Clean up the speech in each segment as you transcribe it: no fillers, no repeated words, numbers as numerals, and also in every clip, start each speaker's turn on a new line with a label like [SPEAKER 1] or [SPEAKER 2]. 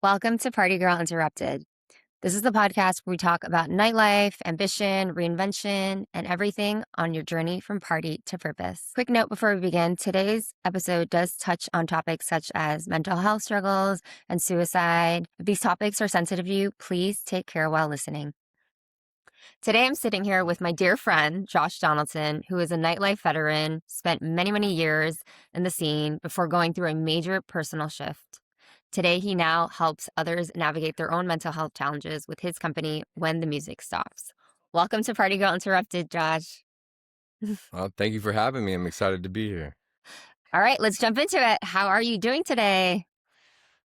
[SPEAKER 1] Welcome to Party Girl Interrupted. This is the podcast where we talk about nightlife, ambition, reinvention, and everything on your journey from party to purpose. Quick note before we begin, today's episode does touch on topics such as mental health struggles and suicide. If these topics are sensitive to you, please take care while listening. Today, I'm sitting here with my dear friend, Josh Donaldson, who is a nightlife veteran, spent many, many years in the scene before going through a major personal shift. Today, he now helps others navigate their own mental health challenges with his company, When the Music Stops. Welcome to Party Girl Interrupted, Josh.
[SPEAKER 2] Well, thank you for having me. I'm excited to be here.
[SPEAKER 1] All right, let's jump into it. How are you doing today?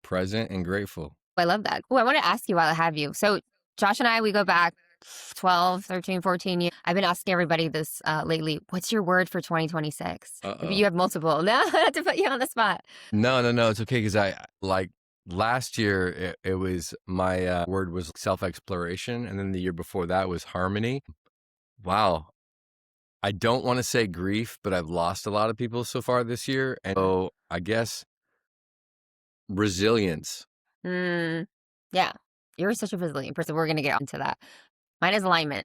[SPEAKER 2] Present and grateful.
[SPEAKER 1] I love that. Oh, I want to ask you while I have you. So Josh and I, we go back 12, 13, 14 years. I've been asking everybody this lately. What's your word for 2026? Maybe you have multiple. No, I have to put you on the spot.
[SPEAKER 2] No, it's okay because last year it was my word was self-exploration, and then the year before that was harmony. Wow. I don't want to say grief, but I've lost a lot of people so far this year, and so I guess resilience.
[SPEAKER 1] Yeah, you're such a resilient person. We're going to get into that. Mine is alignment.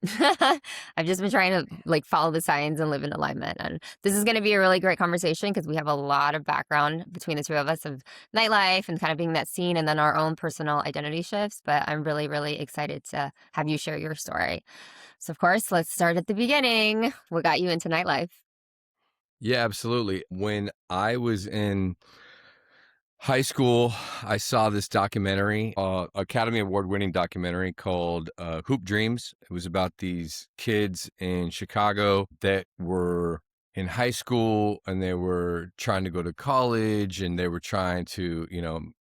[SPEAKER 1] I've just been trying to follow the signs and live in alignment. And this is going to be a really great conversation because we have a lot of background between the two of us of nightlife and kind of being that scene and then our own personal identity shifts. But I'm really, really excited to have you share your story. So, of course, let's start at the beginning. What got you into nightlife?
[SPEAKER 2] Yeah, absolutely. When I was in high school, I saw this documentary, Academy Award-winning documentary called Hoop Dreams. It was about these kids in Chicago that were in high school and they were trying to go to college and they were trying to,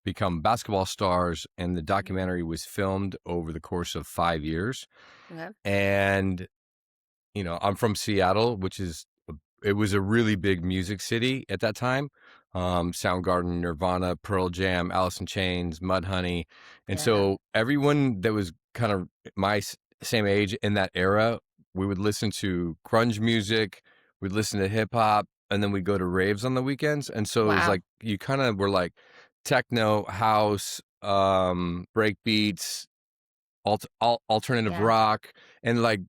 [SPEAKER 2] become basketball stars. And the documentary was filmed over the course of 5 years.
[SPEAKER 1] Okay.
[SPEAKER 2] And, I'm from Seattle, it was a really big music city at that time. Soundgarden, Nirvana, Pearl Jam, Alice in Chains, Mudhoney. And so everyone that was kind of my same age in that era, we would listen to grunge music, we'd listen to hip hop, and then we'd go to raves on the weekends. And so it was like, you kind of were like techno, house, break beats, alternative rock. And like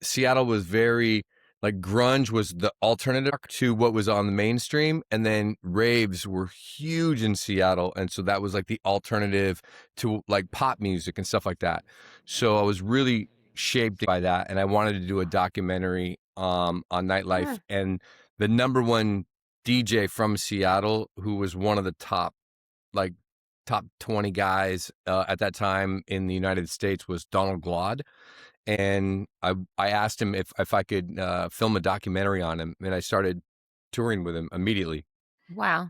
[SPEAKER 2] Seattle was very, like grunge was the alternative to what was on the mainstream, and then raves were huge in Seattle, and so that was like the alternative to like pop music and stuff like that. So I was really shaped by that, and I wanted to do a documentary on nightlife. And the number one DJ from Seattle, who was one of the top 20 guys at that time in the United States, was Donald. And I asked him if I could film a documentary on him, and I started touring with him immediately.
[SPEAKER 1] Wow.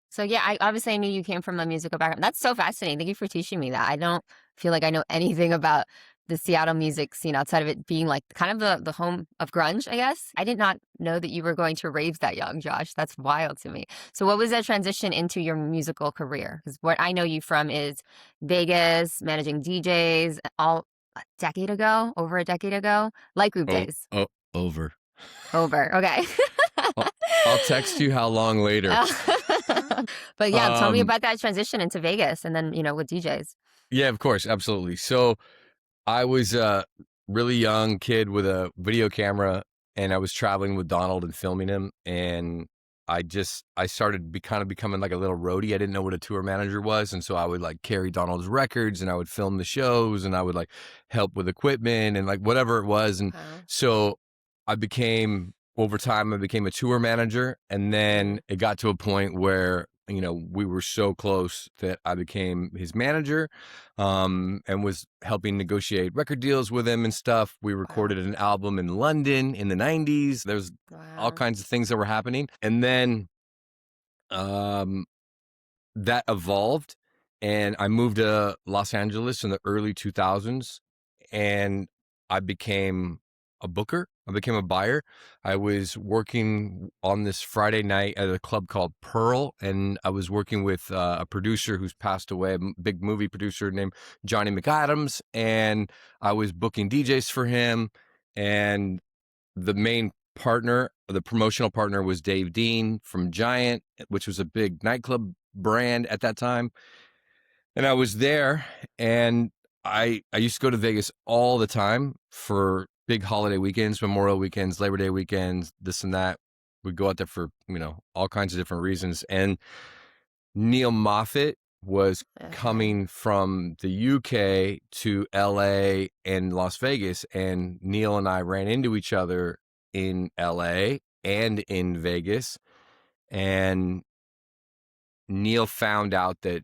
[SPEAKER 1] So yeah, I obviously knew you came from a musical background. That's so fascinating. Thank you for teaching me that. I don't feel like I know anything about the Seattle music scene outside of it being like kind of the home of grunge, I guess. I did not know that you were going to raves that young, Josh. That's wild to me. So what was that transition into your musical career? Because what I know you from is Vegas, managing DJs, all over a decade ago, like group days.
[SPEAKER 2] Over.
[SPEAKER 1] Okay.
[SPEAKER 2] I'll text you how long later.
[SPEAKER 1] But yeah, tell me about that transition into Vegas and then, with DJs.
[SPEAKER 2] Yeah, of course. Absolutely. So I was a really young kid with a video camera, and I was traveling with Donald and filming him. And I started becoming like a little roadie. I didn't know what a tour manager was. And so I would like carry Donald's records and I would film the shows and I would like help with equipment and like whatever it was. And so over time, I became a tour manager. And then it got to a point where, we were so close that I became his manager, and was helping negotiate record deals with him and stuff. We recorded an album in London in the 90s. There's all kinds of things that were happening. And then that evolved, and I moved to Los Angeles in the early 2000s, and I became a booker. I became a buyer. I was working on this Friday night at a club called Pearl, and I was working with a producer who's passed away, a big movie producer named Johnny McAdams, and I was booking DJs for him. And the main partner, the promotional partner, was Dave Dean from Giant, which was a big nightclub brand at that time. And I was there, and I used to go to Vegas all the time for big holiday weekends, Memorial weekends, Labor Day weekends, this and that. We'd go out there for, all kinds of different reasons. And Neil Moffat was
[SPEAKER 1] Okay.
[SPEAKER 2] coming from the UK to LA and Las Vegas, and Neil and I ran into each other in LA and in Vegas. And Neil found out that,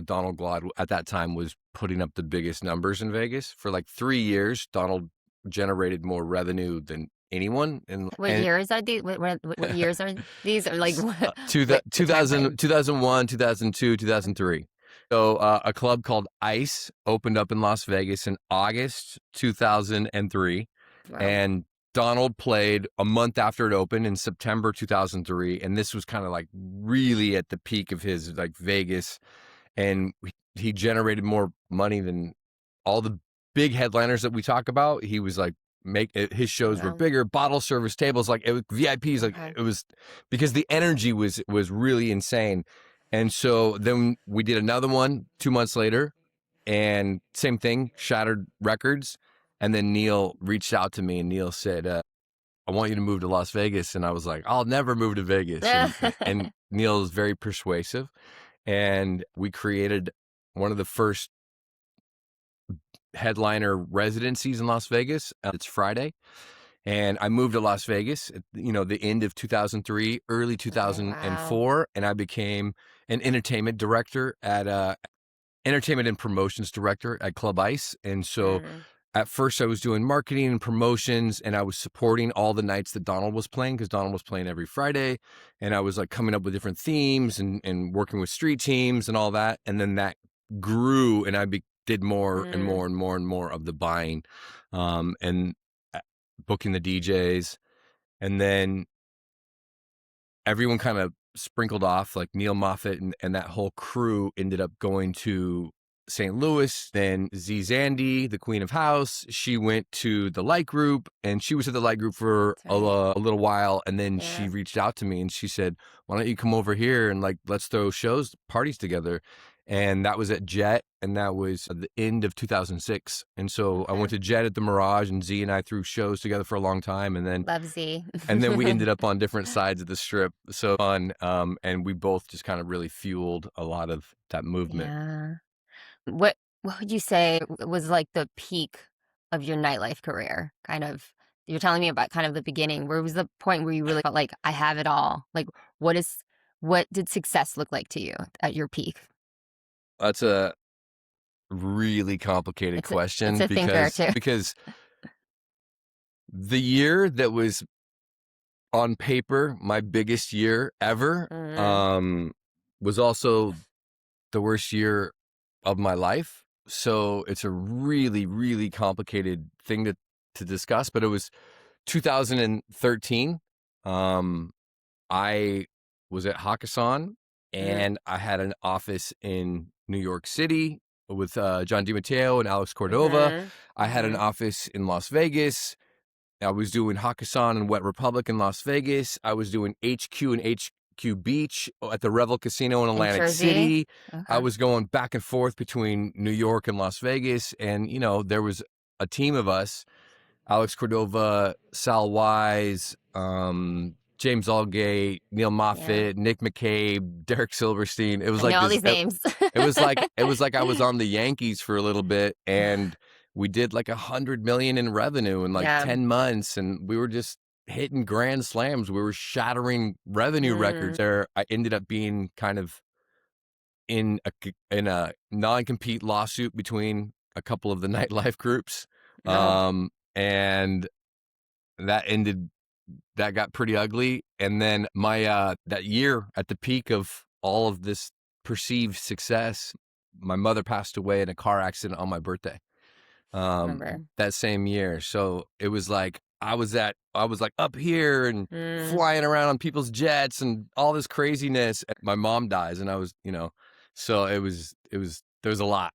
[SPEAKER 2] Donald Glaude at that time was putting up the biggest numbers in Vegas. For like 3 years, Donald generated more revenue than anyone.
[SPEAKER 1] What years are these? What years are these? Or like what?
[SPEAKER 2] To the
[SPEAKER 1] Wait, the time frame.
[SPEAKER 2] 2001, 2002, 2003. So a club called Ice opened up in Las Vegas in August 2003,
[SPEAKER 1] Wow.
[SPEAKER 2] and Donald played a month after it opened in September 2003, and this was kind of like really at the peak of his like Vegas, and he generated more money than all the big headliners that we talk about. He was like his shows were
[SPEAKER 1] Wow.
[SPEAKER 2] bigger, bottle service tables, like it was VIPs, like
[SPEAKER 1] Okay.
[SPEAKER 2] it was because the energy was really insane. And so then we did another one 2 months later, and same thing, shattered records. And then Neil reached out to me, and Neil said, "I want you to move to Las Vegas." And I was like, "I'll never move to Vegas." And Neil is very persuasive, and we created one of the first headliner residencies in Las Vegas. It's Friday, and I moved to Las Vegas at, the end of 2003, early
[SPEAKER 1] Okay. Wow.
[SPEAKER 2] 2004, and I became an entertainment and promotions director at Club Ice. And so
[SPEAKER 1] Mm,
[SPEAKER 2] at first I was doing marketing and promotions, and I was supporting all the nights that Donald was playing, because Donald was playing every Friday, and I was like coming up with different themes and working with street teams and all that. And then that grew, and I did more and
[SPEAKER 1] mm,
[SPEAKER 2] more and more and more of the buying, and booking the DJs. And then everyone kind of sprinkled off, like Neil Moffat and that whole crew ended up going to St. Louis. Then Z Zandy, the Queen of House, she went to the Light Group, and she was at the Light Group for
[SPEAKER 1] that's right.
[SPEAKER 2] a little while. And then she
[SPEAKER 1] Yeah.
[SPEAKER 2] reached out to me, and she said, "Why don't you come over here and like let's throw parties together?" And that was at Jet, and that was at the end of 2006. And so I
[SPEAKER 1] Okay.
[SPEAKER 2] went to Jet at the Mirage, and Z and I threw shows together for a long time. And then
[SPEAKER 1] Love Z.
[SPEAKER 2] we ended up on different sides of the strip. So fun. And we both just kind of really fueled a lot of that movement.
[SPEAKER 1] Yeah. What would you say was like the peak of your nightlife career? Kind of, you're telling me about kind of the beginning. Where was the point where you really felt like I have it all? Like what did success look like to you at your peak?
[SPEAKER 2] That's a really complicated
[SPEAKER 1] It's
[SPEAKER 2] question,
[SPEAKER 1] a thinker too.
[SPEAKER 2] because the year that was on paper my biggest year ever,
[SPEAKER 1] Mm,
[SPEAKER 2] was also the worst year of my life. So it's a really, really complicated thing to discuss. But it was 2013. Um, I was at Hakkasan,
[SPEAKER 1] mm,
[SPEAKER 2] and I had an office in New York City with John DiMatteo and Alex Cordova.
[SPEAKER 1] mhm,
[SPEAKER 2] I had an
[SPEAKER 1] mhm.
[SPEAKER 2] office in Las Vegas. I was doing Hakkasan and Wet Republic in Las Vegas. I was doing HQ and HQ Beach at the Revel Casino in
[SPEAKER 1] In
[SPEAKER 2] Atlantic
[SPEAKER 1] Jersey?
[SPEAKER 2] City. I
[SPEAKER 1] Okay.
[SPEAKER 2] was going back and forth between New York and Las Vegas. And, there was a team of us: Alex Cordova, Sal Wise, James Allgate, Neil
[SPEAKER 1] Yeah.
[SPEAKER 2] Moffat, Nick McCabe, Derek Silverstein. It was
[SPEAKER 1] I know
[SPEAKER 2] like
[SPEAKER 1] all
[SPEAKER 2] this.
[SPEAKER 1] these names.
[SPEAKER 2] It was like I was on the Yankees for a little bit, and we did like 100 million in revenue in like
[SPEAKER 1] Yeah.
[SPEAKER 2] 10 months, and we were just hitting grand slams. We were shattering revenue records.
[SPEAKER 1] Mm,
[SPEAKER 2] There, I ended up being kind of in a non-compete lawsuit between a couple of the nightlife groups,
[SPEAKER 1] no.
[SPEAKER 2] and that got pretty ugly. And then my that year, at the peak of all of this perceived success, my mother passed away in a car accident on my birthday,
[SPEAKER 1] Remember.
[SPEAKER 2] that same year. So it was like I was like up here and
[SPEAKER 1] Mm.
[SPEAKER 2] flying around on people's jets and all this craziness. My mom dies, and I was, so there was a lot.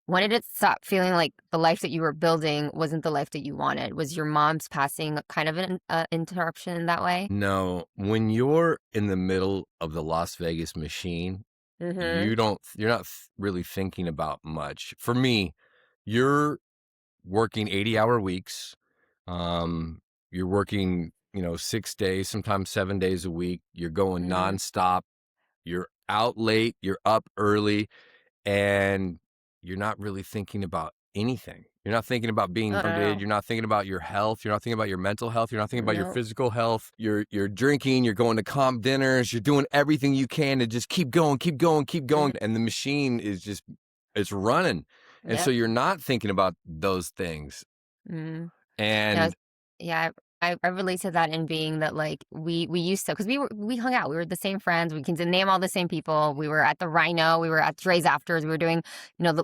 [SPEAKER 1] When did it stop feeling like the life that you were building wasn't the life that you wanted? Was your mom's passing kind of an interruption in that way?
[SPEAKER 2] No, when you're in the middle of the Las Vegas machine,
[SPEAKER 1] Mhm.
[SPEAKER 2] you're not really thinking about much. For me, you're working 80-hour weeks. Um, you're working, 6 days, sometimes 7 days a week. You're going
[SPEAKER 1] Mhm.
[SPEAKER 2] nonstop. You're out late, you're up early, and you're not really thinking about anything. You're not thinking about being grounded,
[SPEAKER 1] No.
[SPEAKER 2] you're not thinking about your health, you're not thinking about your mental health, you're not thinking about your
[SPEAKER 1] No.
[SPEAKER 2] physical health. You're drinking, you're going to comp dinners, you're doing everything you can to just keep going, keep going, keep going,
[SPEAKER 1] Mhm.
[SPEAKER 2] and the machine is just it's running. And so
[SPEAKER 1] Yep.
[SPEAKER 2] you're not thinking about those things.
[SPEAKER 1] Mhm. No,
[SPEAKER 2] And
[SPEAKER 1] yeah, I relate to that in being that like we used to because we hung out. We were the same friends. We can name all the same people. We were at the Rhino. We were at Dre's afters. We were doing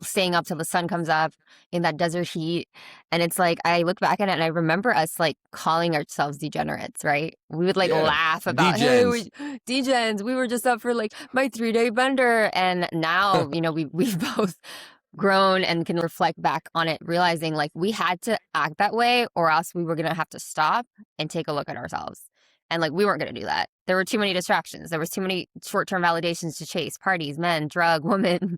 [SPEAKER 1] staying up till the sun comes up in that desert heat. And it's like I look back at it and I remember us like calling ourselves degenerates. Right? We would like
[SPEAKER 2] yeah,
[SPEAKER 1] laugh about hey
[SPEAKER 2] degens.
[SPEAKER 1] we degens. We were just up for like my 3 day bender. And now we've both grown and can reflect back on it, realizing like we had to act that way or else we were going to have to stop and take a look at ourselves. And like we weren't going to do that. There were too many distractions. There was too many short-term validations to chase, parties, men, drug, women,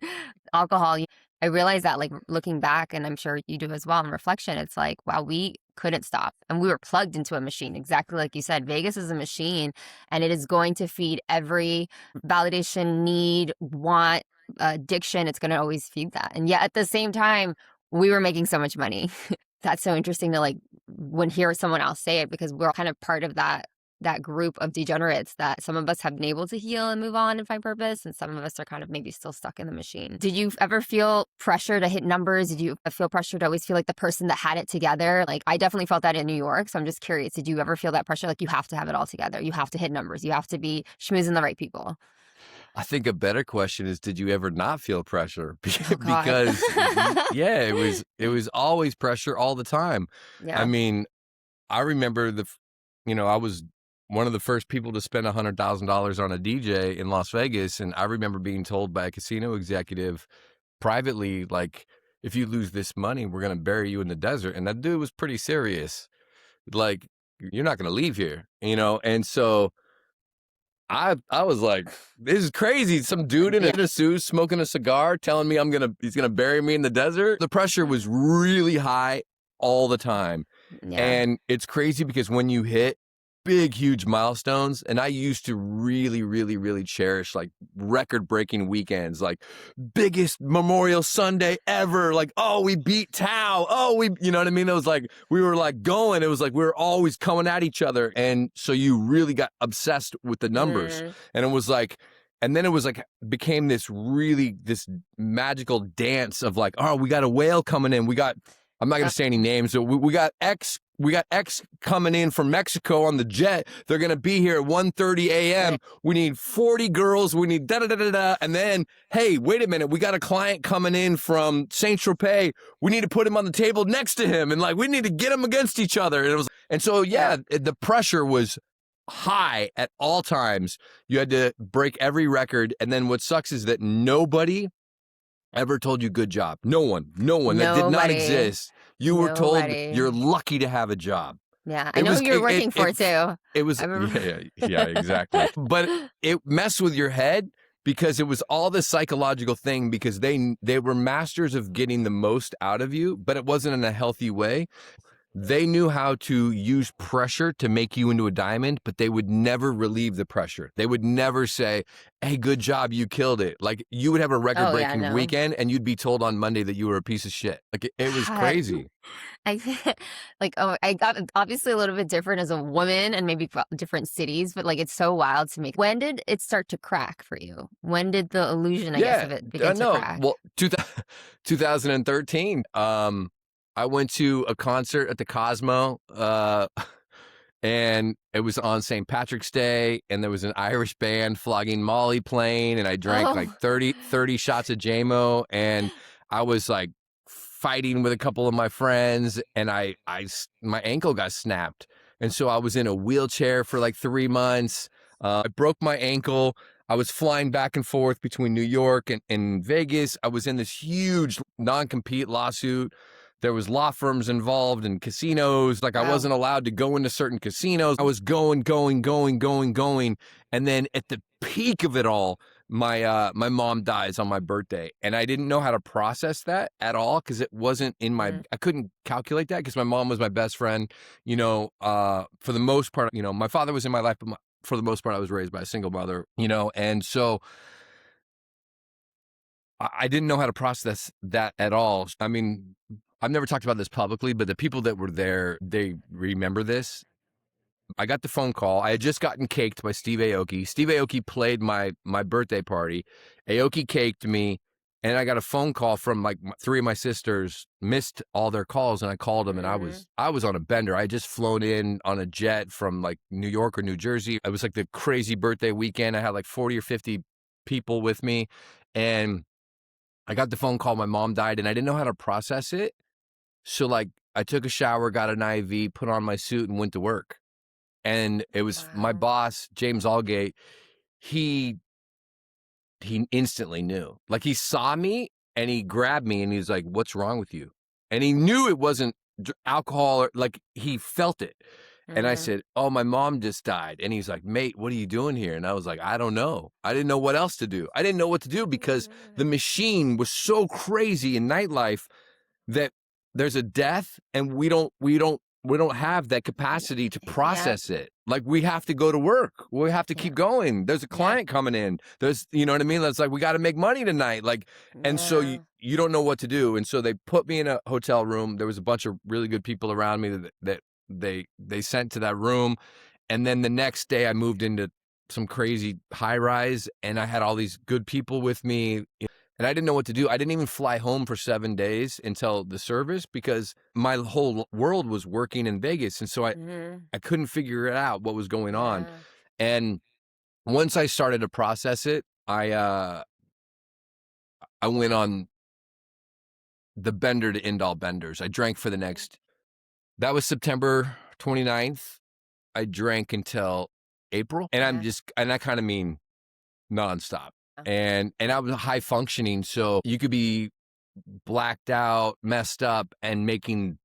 [SPEAKER 1] alcohol. I realized that like looking back, and I'm sure you do as well in reflection, it's like, wow, we couldn't stop. And we were plugged into a machine. Exactly like you said, Vegas is a machine and it is going to feed every validation, need, want, addiction. It's going to always feed that. And yet at the same time, we were making so much money. That's so interesting to like when hear someone else say it because we're kind of part of that group of degenerates that some of us have been able to heal and move on and find purpose and some of us are kind of maybe still stuck in the machine. Did you ever feel pressure to hit numbers? Did you feel pressure to always feel like the person that had it together? Like I definitely felt that in New York, so I'm just curious, did you ever feel that pressure like you have to have it all together, you have to hit numbers, you have to be schmoozing the right people?
[SPEAKER 2] I think a better question is, did you ever not feel pressure?
[SPEAKER 1] Oh god.
[SPEAKER 2] Because yeah, it was always pressure all the time. I
[SPEAKER 1] Yeah.
[SPEAKER 2] mean, I remember I was one of the first people to spend $100,000 on a DJ in Las Vegas, and I remember being told by a casino executive privately, like, if you lose this money, we're gonna bury you in the desert. And that dude was pretty serious. Like, you're not gonna leave here, and so I was like, this is crazy. Some dude in
[SPEAKER 1] Yeah.
[SPEAKER 2] a suit smoking a cigar telling me he's gonna bury me in the desert. The pressure was really high all the time.
[SPEAKER 1] Yeah.
[SPEAKER 2] And it's crazy because when you hit big, huge milestones, and I used to really, really, really cherish like record breaking weekends, like biggest Memorial Sunday ever. Like, oh, we beat Tao. Oh, you know what I mean? It was like, we were like going, it was like, we were always coming at each other. And so you really got obsessed with the numbers.
[SPEAKER 1] Mm.
[SPEAKER 2] And it was like, and then it was like, became this magical dance of like, oh, we got a whale coming in. I'm not going
[SPEAKER 1] Uh,
[SPEAKER 2] to say any names. So we got X coming in from Mexico on the jet. They're going to be here at 1:30 a.m. We need 40 girls. We need da da da da da. And then, hey, wait a minute. We got a client coming in from Saint Tropez. We need to put him on the table next to him, and like we need to get them against each other. And so
[SPEAKER 1] yeah.
[SPEAKER 2] yeah, the pressure was high at all times. You had to break every record. And then what sucks is that nobody ever told you good job. No one. That did not
[SPEAKER 1] Nobody.
[SPEAKER 2] exist. You were told
[SPEAKER 1] Nobody.
[SPEAKER 2] you're lucky to have a job.
[SPEAKER 1] Yeah. I
[SPEAKER 2] It
[SPEAKER 1] know
[SPEAKER 2] was
[SPEAKER 1] who you're working for too.
[SPEAKER 2] it was
[SPEAKER 1] I remember.
[SPEAKER 2] yeah, exactly. But it messed with your head because it was all this psychological thing because they were masters of getting the most out of you, but it wasn't in a healthy way. They knew how to use pressure to make you into a diamond, but they would never relieve the pressure. They would never say, hey, good job, you killed it. Like you would have a
[SPEAKER 1] Oh yeah,
[SPEAKER 2] record-breaking
[SPEAKER 1] no.
[SPEAKER 2] weekend and you'd be told on Monday that you were a piece of shit. Like it was
[SPEAKER 1] God.
[SPEAKER 2] crazy.
[SPEAKER 1] I like I got obviously a little bit different as a woman and maybe different cities, but like it's so wild to me. When did it start to crack for you? When did the illusion, I guess,
[SPEAKER 2] Yeah,
[SPEAKER 1] of it begin to
[SPEAKER 2] no,
[SPEAKER 1] crack?
[SPEAKER 2] well, 2013, I went to a concert at the Cosmo, and it was on St. Patrick's Day, and there was an Irish band flogging Molly playing, and I drank like
[SPEAKER 1] Oh,
[SPEAKER 2] 30 shots of JMO, and I was like fighting with a couple of my friends, and my ankle got snapped, and so I was in a wheelchair for like 3 months. I broke my ankle. I was flying back and forth between New York and Vegas. I was in this huge non-compete lawsuit. There was law firms involved and casinos. Like I
[SPEAKER 1] wow.
[SPEAKER 2] wasn't allowed to go into certain casinos. I was going. And then at the peak of it all, my mom dies on my birthday, and I didn't know how to process that at all because it wasn't in my
[SPEAKER 1] Mm,
[SPEAKER 2] I couldn't calculate that because my mom was my best friend. For the most part, my father was in my life, but for the most part, I was raised by a single mother, and so I didn't know how to process that at all. I mean, I've never talked about this publicly, but the people that were there, they remember this. I got the phone call. I had just gotten caked by Steve Aoki. Steve Aoki played my birthday party. Aoki caked me, and I got a phone call from like three of my sisters. Missed all their calls, and I called them, and I
[SPEAKER 1] mm,
[SPEAKER 2] was I was on a bender. I had just flown in on a jet from like New York or New Jersey. It was like the crazy birthday weekend. I had like 40 or 50 people with me, and I got the phone call. My mom died, and I didn't know how to process it. So like, I took a shower, got an IV, put on my suit, and went to work. And it was my
[SPEAKER 1] wow.
[SPEAKER 2] boss, James Allgate. He he instantly knew. Like he saw me and he grabbed me and he's like, "What's wrong with you?" And he knew it wasn't alcohol or like he felt it. And I
[SPEAKER 1] Mhm,
[SPEAKER 2] said, "Oh, my mom just died." And he's like, "Mate, what are you doing here?" And I was like, "I don't know. I didn't know what else to do. I didn't know what to do because the machine was so crazy in nightlife that there's a death and we don't have that capacity to
[SPEAKER 1] yep,
[SPEAKER 2] process it. Like we have to go to work. We have to
[SPEAKER 1] yeah,
[SPEAKER 2] keep going. There's a
[SPEAKER 1] yep,
[SPEAKER 2] client coming in. There's, you know what I mean? That's like we got to make money tonight. Like, and so you
[SPEAKER 1] yeah,
[SPEAKER 2] you don't know what to do. And so they put me in a hotel room. There was a bunch of really good people around me that they sent to that room. And then the next day I moved into some crazy high rise and I had all these good people with me. And I didn't know what to do. I didn't even fly home for 7 days until the service because my whole world was working in Vegas. And so I,
[SPEAKER 1] mhm,
[SPEAKER 2] I couldn't figure it out what was going on.
[SPEAKER 1] yeah,
[SPEAKER 2] And once I started to process it, I went on the bender to end all benders. I drank for the next that was September 29th. I drank until April. And
[SPEAKER 1] yeah,
[SPEAKER 2] I kind of mean nonstop.
[SPEAKER 1] yeah,
[SPEAKER 2] And I was high functioning. So you could be blacked out, messed up, and making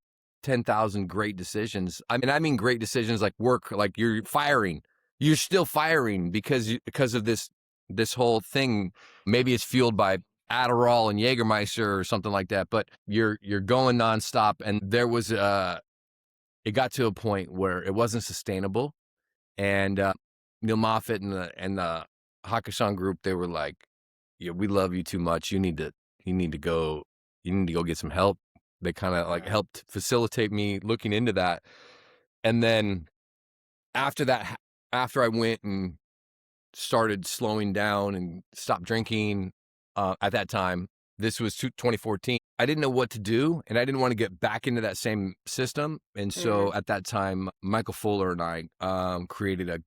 [SPEAKER 2] 10,000 great decisions. I mean great decisions like work, like you're firing. You're still firing because of this whole thing. Maybe it's fueled by Adderall and Jägermeister or something like that, but you're going nonstop. And it got to a point where it wasn't sustainable. And Neil Moffat and the Hakkasan group, they were like, "Yeah, we love you too much. You need to go. You need to go get some help." They kind of like
[SPEAKER 1] yeah,
[SPEAKER 2] helped facilitate me looking into that. And then after that, after I went and started slowing down and stopped drinking, at that time, this was 2014. I didn't know what to do, and I didn't want to get back into that same system. And so
[SPEAKER 1] mhm,
[SPEAKER 2] at that time, Michael Fuller and I created a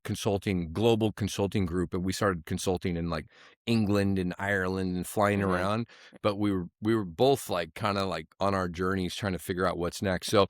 [SPEAKER 2] global consulting group, and we started consulting in like England and Ireland and flying
[SPEAKER 1] mhm,
[SPEAKER 2] around. But we were both like kind of like on our journeys trying to figure out what's next. So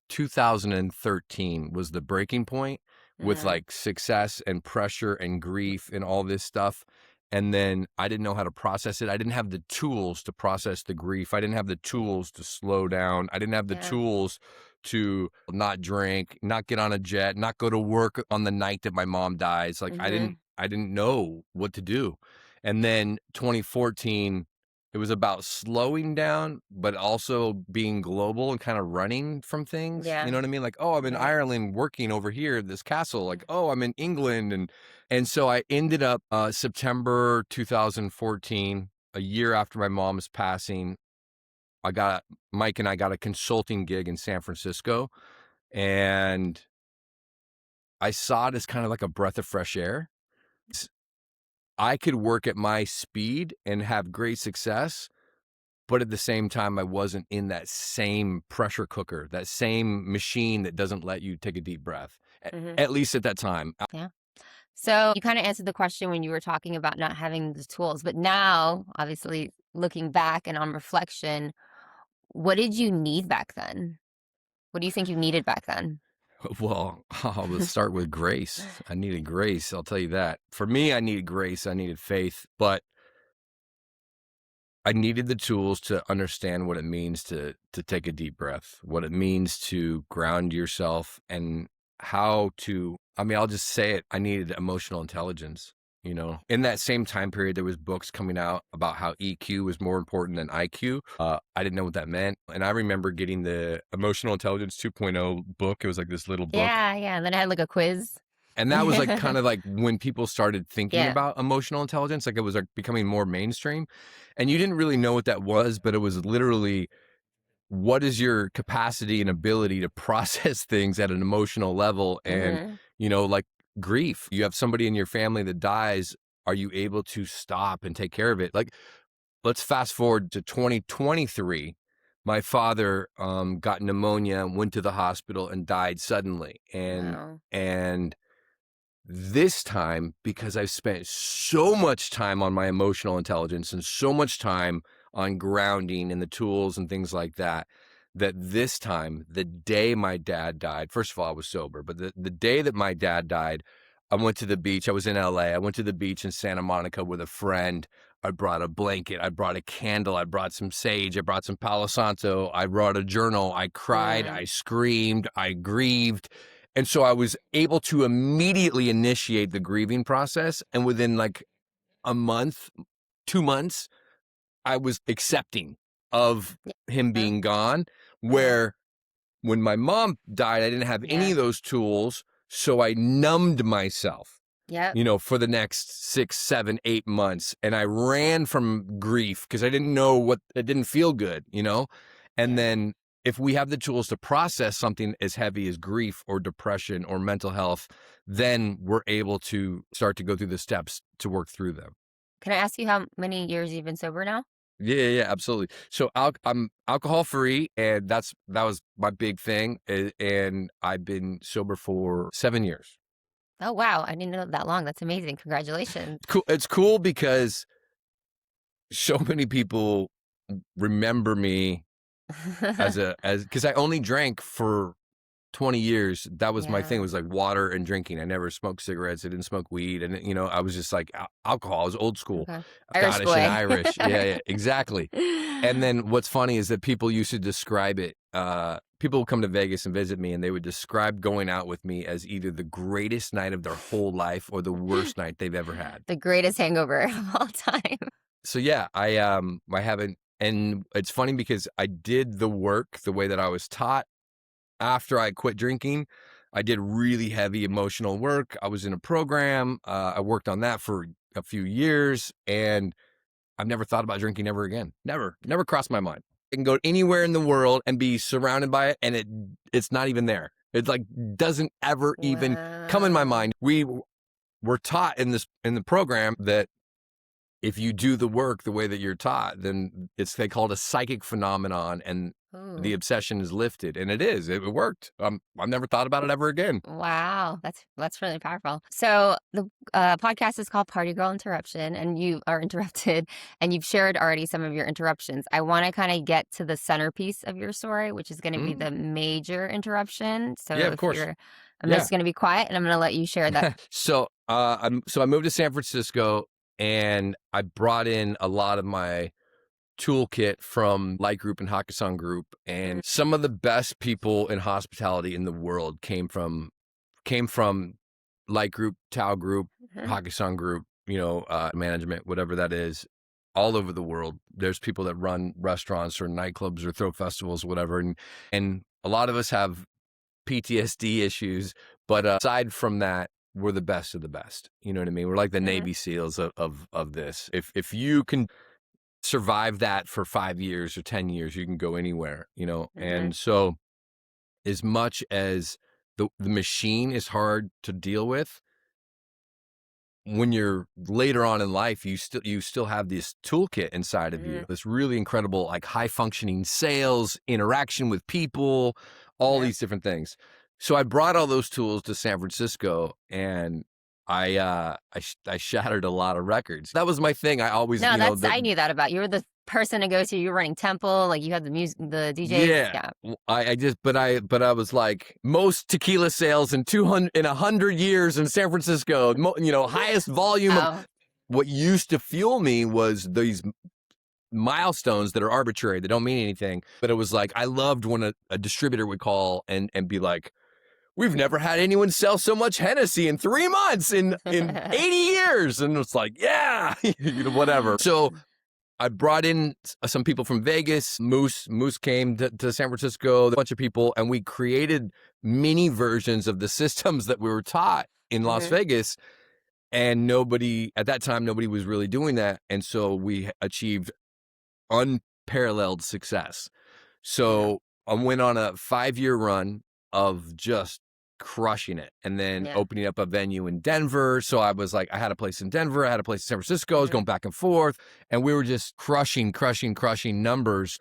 [SPEAKER 2] 2013 was the breaking point with
[SPEAKER 1] mhm,
[SPEAKER 2] like success and pressure and grief and all this stuff. And then I didn't know how to process it. I didn't have the tools to process the grief. I didn't have the tools to slow down. I didn't have the
[SPEAKER 1] yeah,
[SPEAKER 2] tools to not drink, not get on a jet, not go to work on the night that my mom dies. Like
[SPEAKER 1] mhm,
[SPEAKER 2] I didn't know what to do. And then 2014, it was about slowing down, but also being global and kind of running from things. You
[SPEAKER 1] yeah,
[SPEAKER 2] know what I mean? Like, oh, I'm in
[SPEAKER 1] right,
[SPEAKER 2] Ireland working over here at this castle.
[SPEAKER 1] mm,
[SPEAKER 2] Like, oh, I'm in England. And so I ended up September 2014, a year after my mom's passing. Mike and I got a consulting gig in San Francisco. And I saw it as kind of like a breath of fresh air. I could work at my speed and have great success, but at the same time, I wasn't in that same pressure cooker, that same machine that doesn't let you take a deep breath,
[SPEAKER 1] mhm,
[SPEAKER 2] at least at that time.
[SPEAKER 1] yeah. So, you kinda answered the question when you were talking about not having the tools, but now, obviously, looking back and on reflection, what did you need back then? What do you think you needed back then?
[SPEAKER 2] Well, I'll start with grace. I needed grace. I'll tell you that. For me, I needed grace. I needed faith, but I needed the tools to understand what it means to take a deep breath, what it means to ground yourself and how to, I mean, I'll just say it. I needed emotional intelligence. In that same time period, there was books coming out about how EQ was more important than IQ. I didn't know what that meant. And I remember getting the Emotional Intelligence 2.0 book. It was like this little book.
[SPEAKER 1] Yeah, yeah. And then I had like a quiz.
[SPEAKER 2] And that was like kind of like when people started thinking
[SPEAKER 1] Yeah.
[SPEAKER 2] about emotional intelligence, like it was like becoming more mainstream. And you didn't really know what that was, but it was literally, what is your capacity and ability to process things at an emotional level? And,
[SPEAKER 1] Hmm.
[SPEAKER 2] like grief, you have somebody in your family that dies. Are you able to stop and take care of it? Like, let's fast forward to 2023. My father got pneumonia, went to the hospital, and died suddenly.
[SPEAKER 1] Wow.
[SPEAKER 2] And this time, because I've spent so much time on my emotional intelligence and so much time on grounding and the tools and things like that, that this time, the day my dad died, first of all, I was sober, but the day that my dad died, I went to the beach. I was in LA. I went to the beach in Santa Monica with a friend. I brought a blanket. I brought a candle. I brought some sage. I brought some Palo Santo. I brought a journal. I cried.
[SPEAKER 1] Mm.
[SPEAKER 2] I screamed. I grieved. And so I was able to immediately initiate the grieving process. And within like a month, 2 months, I was accepting of him
[SPEAKER 1] Yeah.
[SPEAKER 2] being gone.
[SPEAKER 1] Yeah.
[SPEAKER 2] Where when my mom died, I didn't have any
[SPEAKER 1] Yeah.
[SPEAKER 2] of those tools. So I numbed myself,
[SPEAKER 1] Yep.
[SPEAKER 2] for the next 6, 7, 8 months. And I ran from grief because I didn't know it didn't feel good. And
[SPEAKER 1] Yeah.
[SPEAKER 2] then if we have the tools to process something as heavy as grief or depression or mental health, then we're able to start to go through the steps to work through them.
[SPEAKER 1] Can I ask you how many years you've been sober now?
[SPEAKER 2] Yeah, absolutely. So I'm alcohol free, and that was my big thing. And I've been sober for 7 years.
[SPEAKER 1] Oh, wow. I didn't know that long. That's amazing. Congratulations.
[SPEAKER 2] Cool. It's cool because so many people remember me as because I only drank for 20 years. That was my thing,
[SPEAKER 1] Yeah.
[SPEAKER 2] was like water and drinking. I never smoked cigarettes. I didn't smoke weed. And, I was just like alcohol. I was old school,
[SPEAKER 1] Okay. Irish
[SPEAKER 2] Scottish and
[SPEAKER 1] boy.
[SPEAKER 2] Irish. Yeah, exactly. And then what's funny is that people used to describe it. People would come to Vegas and visit me, and they would describe going out with me as either the greatest night of their whole life or the worst night they've ever had.
[SPEAKER 1] The greatest hangover of all time.
[SPEAKER 2] So yeah, I haven't, and it's funny because I did the work the way that I was taught after I quit drinking. I did really heavy emotional work. I was in a program. I worked on that for a few years, and I've never thought about drinking ever again. Never crossed my mind. I can go anywhere in the world and be surrounded by it, and it's not even there. It like doesn't ever even come in my
[SPEAKER 1] Wow.
[SPEAKER 2] mind. We were taught in the program that if you do the work the way that you're taught, then they call it a psychic phenomenon, and the
[SPEAKER 1] Ooh.
[SPEAKER 2] obsession is lifted. And it is. It worked. I've never thought about it ever again.
[SPEAKER 1] Wow, that's really powerful. So the podcast is called Party Girl Interruption, and you are interrupted, and you've shared already some of your interruptions. I want to kind of get to the centerpiece of your story, which is going to be
[SPEAKER 2] Mm.
[SPEAKER 1] the major interruption. So
[SPEAKER 2] Yeah, of
[SPEAKER 1] if
[SPEAKER 2] course.
[SPEAKER 1] I'm
[SPEAKER 2] Yeah.
[SPEAKER 1] just going to be quiet, and I'm going to let you share that.
[SPEAKER 2] So I moved to San Francisco, and I brought in a lot of my toolkit from Light Group and Hakkasan Group, and
[SPEAKER 1] Mm,
[SPEAKER 2] some of the best people in hospitality in the world came from Light Group, Tao Group,
[SPEAKER 1] mhm,
[SPEAKER 2] Hakkasan Group, management, whatever that is, all over the world. There's people that run restaurants or nightclubs or throw festivals, whatever, and a lot of us have PTSD issues, but aside from that, we're the best of the best. You know what I mean? We're like the
[SPEAKER 1] mhm,
[SPEAKER 2] Navy SEALs of this. If you can survive that for 5 years or 10 years, you can go anywhere.
[SPEAKER 1] mhm,
[SPEAKER 2] And so, as much as the machine is hard to deal with, when you're later on in life, you still have this toolkit inside of
[SPEAKER 1] mhm.
[SPEAKER 2] you, this really incredible, like high functioning sales, interaction with people, all
[SPEAKER 1] Yep.
[SPEAKER 2] these different things. So I brought all those tools to San Francisco, and I shattered a lot of records. That was my thing. I always,
[SPEAKER 1] No, that's
[SPEAKER 2] the
[SPEAKER 1] I knew that about you. You were the person to go to. You were running temple, like you had the music, the DJs.
[SPEAKER 2] Yeah.
[SPEAKER 1] Yeah.
[SPEAKER 2] I just, but I was like, most tequila sales in 100 years in San Francisco, highest volume of.
[SPEAKER 1] Oh,
[SPEAKER 2] What used to fuel me was these milestones that are arbitrary, that don't mean anything. But it was like, I loved when a distributor would call and be like, we've never had anyone sell so much Hennessy in 3 months in 80 years. And it's like, yeah, whatever. So I brought in some people from Vegas. Moose came to San Francisco, a bunch of people, and we created mini versions of the systems that we were taught in Las Vegas. And at that time, nobody was really doing that. And so we achieved unparalleled success. So I went on a 5-year run of just crushing it, and then opening up a venue in Denver. So I was like, I had a place in Denver, I had a place in San Francisco, I was going back and forth, and we were just crushing numbers.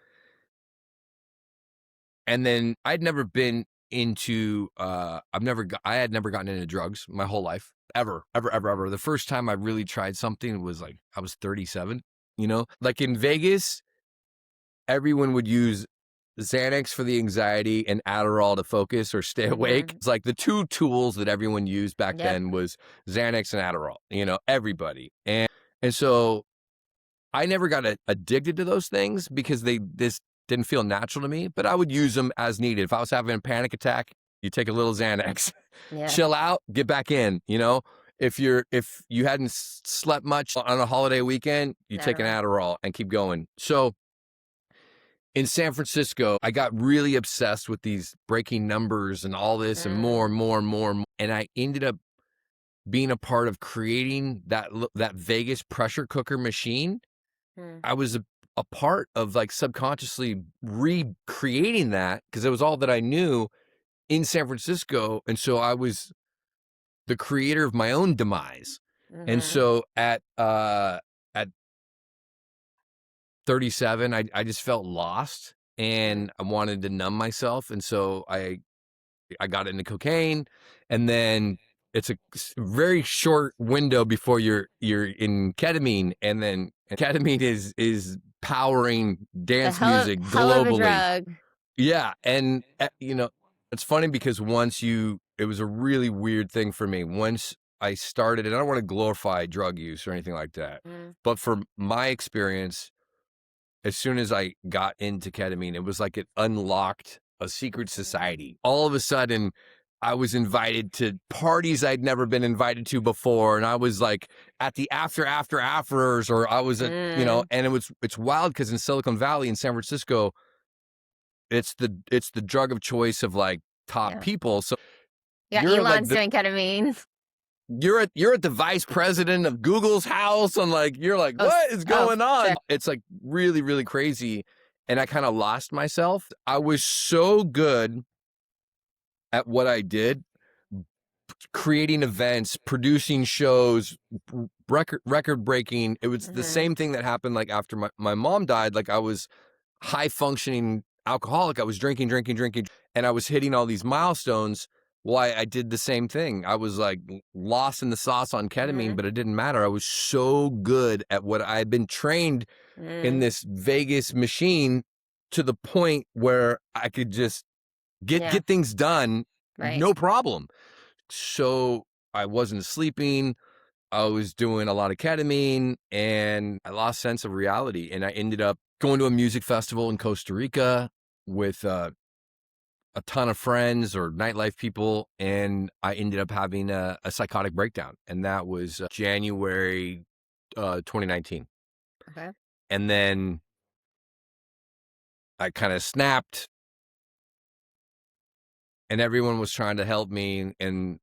[SPEAKER 2] And then I'd never been into, I had never gotten into drugs my whole life, ever. The first time I really tried something was like, I was 37, like in Vegas, everyone would use Xanax for the anxiety and Adderall to focus or stay awake. It's like the two tools that everyone used back then was Xanax and Adderall, everybody. And so I never got addicted to those things because this didn't feel natural to me, but I would use them as needed. If I was having a panic attack, you take a little Xanax, chill out, get back in, If you hadn't slept much on a holiday weekend, you take an Adderall and keep going. So in San Francisco, I got really obsessed with these breaking numbers and all this and more and more and more. And I ended up being a part of creating that Vegas pressure cooker machine. I was a part of like subconsciously recreating that because it was all that I knew in San Francisco. And so I was the creator of my own demise. And so at 37, I just felt lost and I wanted to numb myself. And so I got into cocaine, and then it's a very short window before you're in ketamine, and then ketamine is powering dance music globally.
[SPEAKER 1] Hell of a drug.
[SPEAKER 2] Yeah. And it's funny because it was a really weird thing for me. Once I started, and I don't want to glorify drug use or anything like that, but from my experience, as soon as I got into ketamine, it was like it unlocked a secret society. All of a sudden, I was invited to parties I'd never been invited to before. And I was like at the afters, or I was at, and it's wild because in Silicon Valley, in San Francisco, it's the drug of choice of like top people. So
[SPEAKER 1] Elon's doing ketamine.
[SPEAKER 2] You're at the vice president of Google's house, and like you're like, what is going on? Sure. It's like really, really crazy. And I kind of lost myself. I was so good at what I did, creating events, producing shows, record breaking. It was the same thing that happened like after my mom died. Like I was high functioning alcoholic. I was drinking, and I was hitting all these milestones. Why I did the same thing. I was like lost in the sauce on ketamine, but it didn't matter. I was so good at what I had been trained in this Vegas machine to the point where I could just get things done, no problem. So I wasn't sleeping. I was doing a lot of ketamine, and I lost sense of reality. And I ended up going to a music festival in Costa Rica with a ton of friends or nightlife people, and I ended up having a psychotic breakdown, and that was January 2019.
[SPEAKER 1] Okay.
[SPEAKER 2] And then I kind of snapped, and everyone was trying to help me, and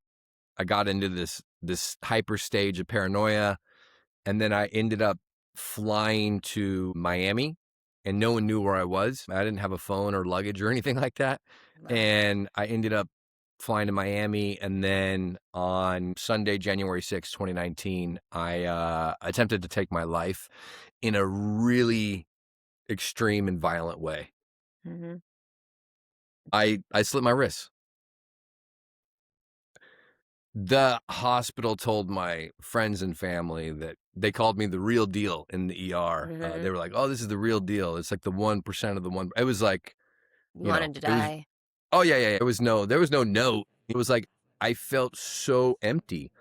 [SPEAKER 2] I got into this hyper stage of paranoia, and then I ended up flying to Miami, and no one knew where I was. I didn't have a phone or luggage or anything like that. Wow. And I ended up flying to Miami, and then on Sunday, January 6, 2019, I attempted to take my life in a really extreme and violent way. I slit my wrists. The hospital told my friends and family that they called me the real deal in the ER. They were like, oh, this is the real deal. It's like the 1% of the one. It was like,
[SPEAKER 1] you wanted to die.
[SPEAKER 2] There was no note. It was like, I felt so empty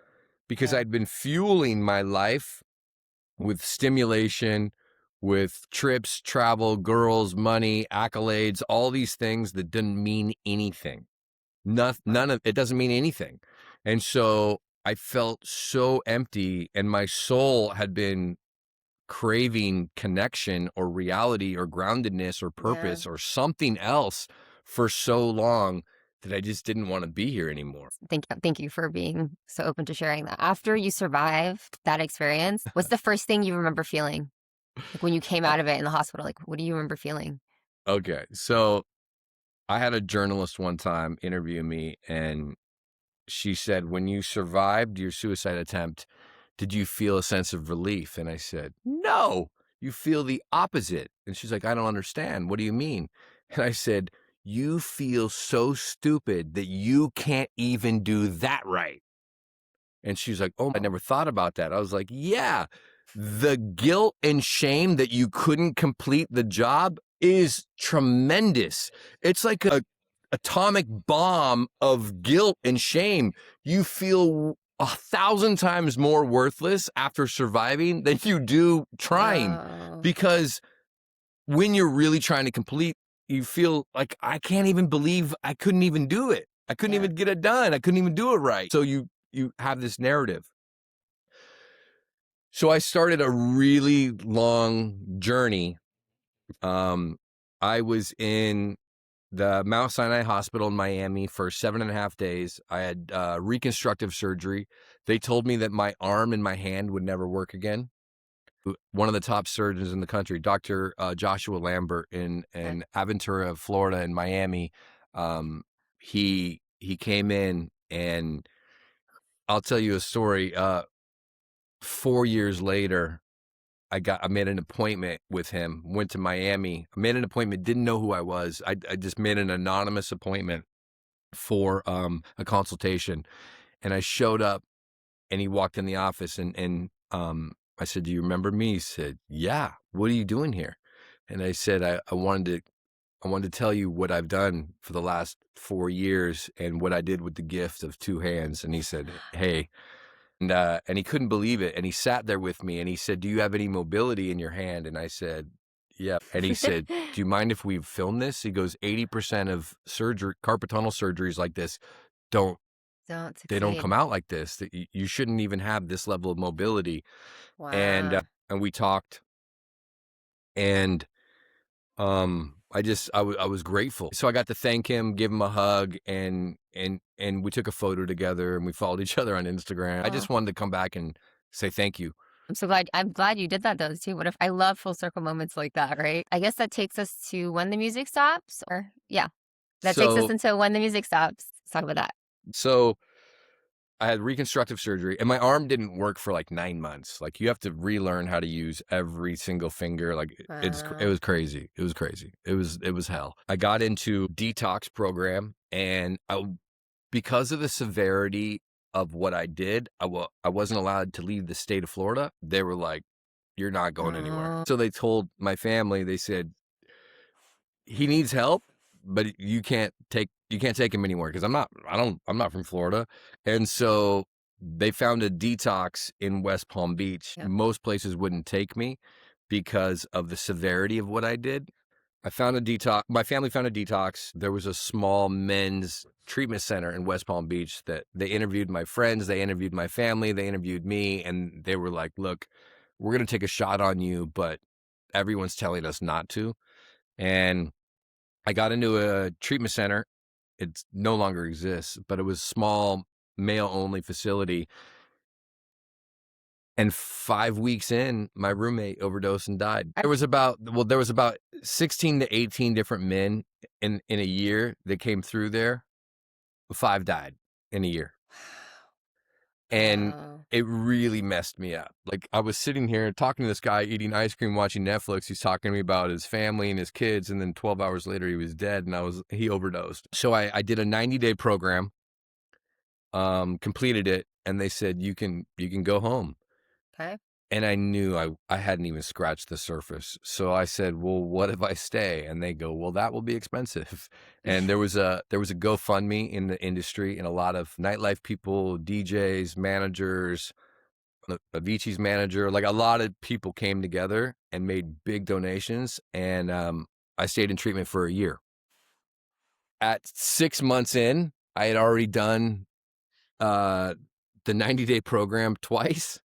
[SPEAKER 2] because I'd been fueling my life with stimulation, with trips, travel, girls, money, accolades, all these things that didn't mean anything. None of it doesn't mean anything. And so I felt so empty, and my soul had been craving connection or reality or groundedness or
[SPEAKER 1] Yeah.
[SPEAKER 2] purpose or something else for so long that I just didn't want to be here anymore.
[SPEAKER 1] Thank you for being so open to sharing that. After you survived that experience, what's the first thing you remember feeling? Like, when you came
[SPEAKER 2] Uh,
[SPEAKER 1] out of it in the hospital, like, what do you remember feeling?
[SPEAKER 2] okay. So I had a journalist one time interview me, and she said, "When you survived your suicide attempt, did you feel a sense of relief?" And I said, "No, you feel the opposite." And she's like, "I don't understand. What do you mean?" And I said, "You feel so stupid that you can't even do that right." And she's like, "Oh, I never thought about that." I was like, "Yeah, the guilt and shame that you couldn't complete the job is tremendous. It's like a atomic bomb of guilt and shame. You feel 1,000 times more worthless after surviving than you do trying,
[SPEAKER 1] Oh,
[SPEAKER 2] because when you're really trying to complete, you feel like, I can't even believe I couldn't even do it. I couldn't
[SPEAKER 1] yeah.
[SPEAKER 2] even get it done. I couldn't even do it right. So you have this narrative. So I started a really long journey. Um, I was in the Mount Sinai Hospital in Miami for 7.5 days. I had reconstructive surgery. They told me that my arm and my hand would never work again. One of the top surgeons in the country, Dr. Joshua Lambert
[SPEAKER 1] Okay.
[SPEAKER 2] in Aventura, Florida, in Miami, um, he came in, and I'll tell you a story. 4 years later, I made an appointment with him. Went to Miami. I made an appointment. Didn't know who I was. I just made an anonymous appointment for a consultation, and I showed up, and he walked in the office, and I said, "Do you remember me?" He said, "Yeah. What are you doing here?" And I said, I wanted to tell you what I've done for the last 4 years and what I did with the gift of two hands." And he said, "Hey." And he couldn't believe it. And he sat there with me, and he said, "Do you have any mobility in your hand?" And I said, "Yeah." And he said, "Do you mind if we film this?" He goes, "80% of surgery, carpal tunnel surgeries like this, don't
[SPEAKER 1] Don't
[SPEAKER 2] they don't
[SPEAKER 1] succeed.
[SPEAKER 2] come out like this. That you shouldn't even have this level of mobility." And
[SPEAKER 1] Wow.
[SPEAKER 2] and we talked, and I was grateful. So I got to thank him, give him a hug, and we took a photo together, and we followed each other on Instagram. I
[SPEAKER 1] Oh,
[SPEAKER 2] just wanted to come back and say thank you.
[SPEAKER 1] I'm glad you did that though too. What if I love full circle moments like that, right? I guess that takes us to when the music stops, or yeah, that takes us
[SPEAKER 2] So
[SPEAKER 1] into when the music stops. Let's talk about that.
[SPEAKER 2] so I had reconstructive surgery, and my arm didn't work for like 9 months. Like, you have to relearn how to use every single finger. Like, it
[SPEAKER 1] Wow.
[SPEAKER 2] was crazy. It was crazy. It was hell. I got into detox program, and because of the severity of what I did, I wasn't allowed to leave the state of Florida. They were like, "You're not going anywhere."
[SPEAKER 1] Oh,
[SPEAKER 2] So they told my family, they said, "He needs help, but you can't take him anywhere," because I'm not from Florida. And so they found a detox in West Palm Beach.
[SPEAKER 1] yeah.
[SPEAKER 2] Most places wouldn't take me because of the severity of what I did. I found a detox. My family found a detox. There was a small men's treatment center in West Palm Beach that they interviewed my friends, they interviewed my family, they interviewed me, and they were like, "Look, we're going to take a shot on you, but everyone's telling us not to." And I got into a treatment center. It no longer exists, but it was a small male only facility. And 5 weeks in, my roommate overdosed and died. There was about 16 to 18 different men in a year that came through there. Five died in a year. And
[SPEAKER 1] Wow.
[SPEAKER 2] it really messed me up. Like, I was sitting here talking to this guy, eating ice cream, watching Netflix. He's talking to me about his family and his kids, and then 12 hours later, he was dead, and he overdosed. So I did a 90-day program, completed it, and they said, you can go home.
[SPEAKER 1] Okay.
[SPEAKER 2] And I knew I hadn't even scratched the surface. So I said, "Well, what if I stay?" And they go, "Well, that will be expensive." And there was a GoFundMe in the industry, and a lot of nightlife people, DJs, managers, Avicii's manager, like, a lot of people came together and made big donations. And I stayed in treatment for a year. At 6 months in, I had already done uh, the 90-day program twice,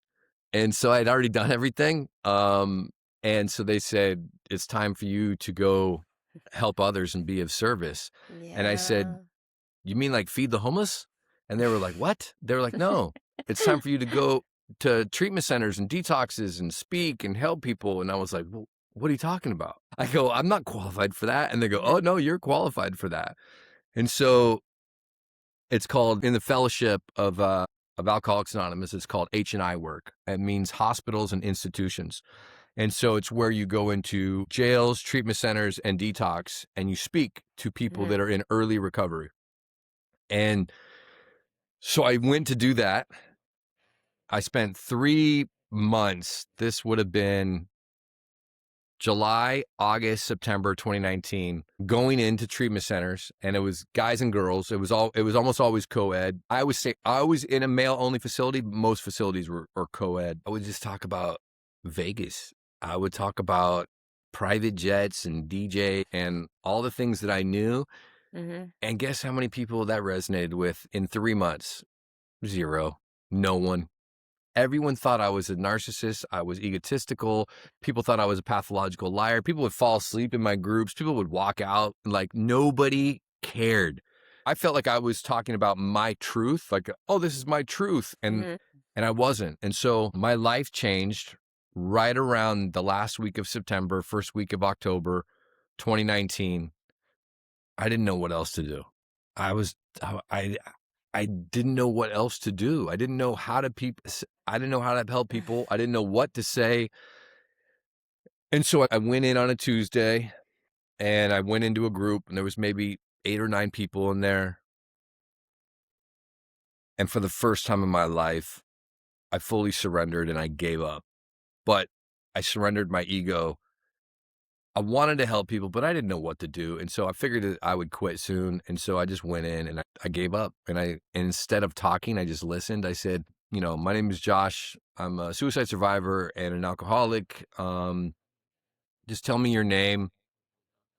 [SPEAKER 2] and so I'd already done everything. And so they said, it's time for you to go help others and be of service. And I said,
[SPEAKER 1] Yeah.
[SPEAKER 2] you mean like feed the homeless? And they were like, what? They were like, no, it's time for you to go to treatment centers and detoxes and speak and help people. And I was like, well, what are you talking about? I go, I'm not qualified for that. And they go, oh,
[SPEAKER 1] Mhm.
[SPEAKER 2] no, you're qualified for that. And so it's called, in the fellowship of Alcoholics Anonymous, it's called H&I work. It means hospitals and institutions. And so it's where you go into jails, treatment centers, and detox, and you speak to people that
[SPEAKER 1] Mhm.
[SPEAKER 2] are in early recovery. And so I went to do that. I spent 3 months. This would have been July, August, September 2019, going into treatment centers, and it was guys and girls. It was almost always co-ed. I was in a male only facility, but most facilities were co-ed. I would just talk about Vegas. I would talk about private jets and DJ and all the things that I knew.
[SPEAKER 1] Mhm.
[SPEAKER 2] And guess how many people that resonated with in 3 months? Zero. No one. Everyone thought I was a narcissist. I was egotistical. People thought I was a pathological liar. People would fall asleep in my groups. People would walk out. Like, nobody cared. I felt like I was talking about my truth, like, oh, this is my truth. And
[SPEAKER 1] Mhm.
[SPEAKER 2] I wasn't. And so my life changed right around the last week of September, first week of October, 2019. I didn't know what else to do. I was I I didn't know what else to do. I didn't know how to I didn't know how to help people. I didn't know what to say. And so I went in on a Tuesday, and I went into a group, and there was maybe 8 or 9 people in there. And for the first time in my life, I fully surrendered and I gave up. But I surrendered my ego. I wanted to help people, but I didn't know what to do. And so I figured that I would quit soon. And so I just went in and I gave up. And instead of talking, I just listened. I said, my name is Josh. I'm a suicide survivor and an alcoholic. Just tell me your name,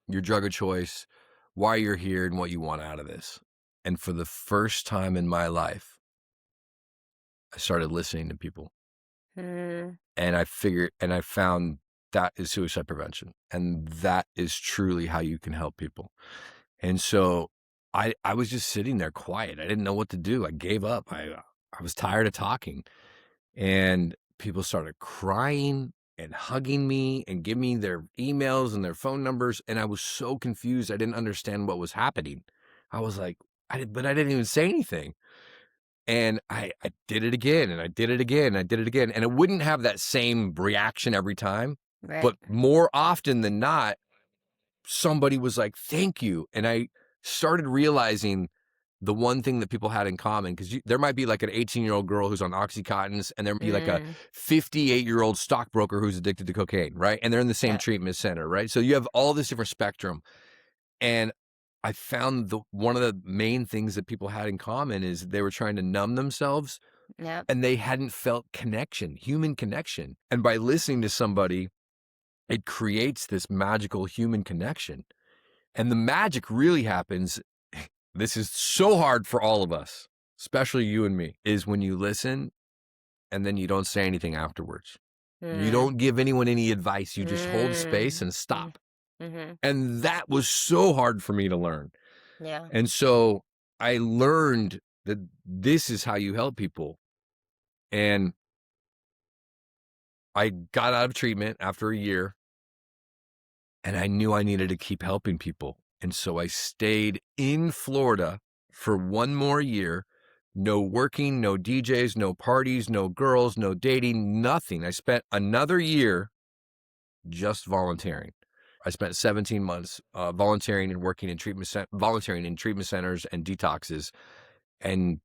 [SPEAKER 2] your drug of choice, why you're here, and what you want out of this. And for the first time in my life, I started listening to people.
[SPEAKER 1] Mhm.
[SPEAKER 2] And I found that is suicide prevention. And that is truly how you can help people. And so I was just sitting there quiet. I didn't know what to do. I gave up. I was tired of talking. And people started crying and hugging me and giving me their emails and their phone numbers. And I was so confused. I didn't understand what was happening. I was like, but I didn't even say anything. And I did it again, and I did it again, and I did it again. And it wouldn't have that same reaction every time.
[SPEAKER 1] Right.
[SPEAKER 2] But more often than not, somebody was like, thank you. And I started realizing the one thing that people had in common, because there might be like an 18-year-old girl who's on Oxycontins, and there might be like a
[SPEAKER 1] Mm.
[SPEAKER 2] 58-year-old stockbroker who's addicted to cocaine, right? And they're in the same
[SPEAKER 1] Yep.
[SPEAKER 2] treatment center, right? So you have all this different spectrum. And I found one of the main things that people had in common is they were trying to numb themselves,
[SPEAKER 1] Yep.
[SPEAKER 2] and they hadn't felt connection, human connection. And by listening to somebody, it creates this magical human connection. And the magic really happens. This is so hard for all of us, especially you and me, is when you listen and then you don't say anything afterwards. You
[SPEAKER 1] Mm.
[SPEAKER 2] don't give anyone any advice. You just hold space
[SPEAKER 1] Mm.
[SPEAKER 2] and
[SPEAKER 1] Mm.
[SPEAKER 2] stop.
[SPEAKER 1] Mhm.
[SPEAKER 2] And that was so hard for me to learn.
[SPEAKER 1] Yeah.
[SPEAKER 2] And so I learned that this is how you help people. And I got out of treatment after a year, and I knew I needed to keep helping people. And so I stayed in Florida for one more year. No working, no DJs, no parties, no girls, no dating, nothing. I spent another year just volunteering. I spent 17 months volunteering and working in volunteering in treatment centers and detoxes, and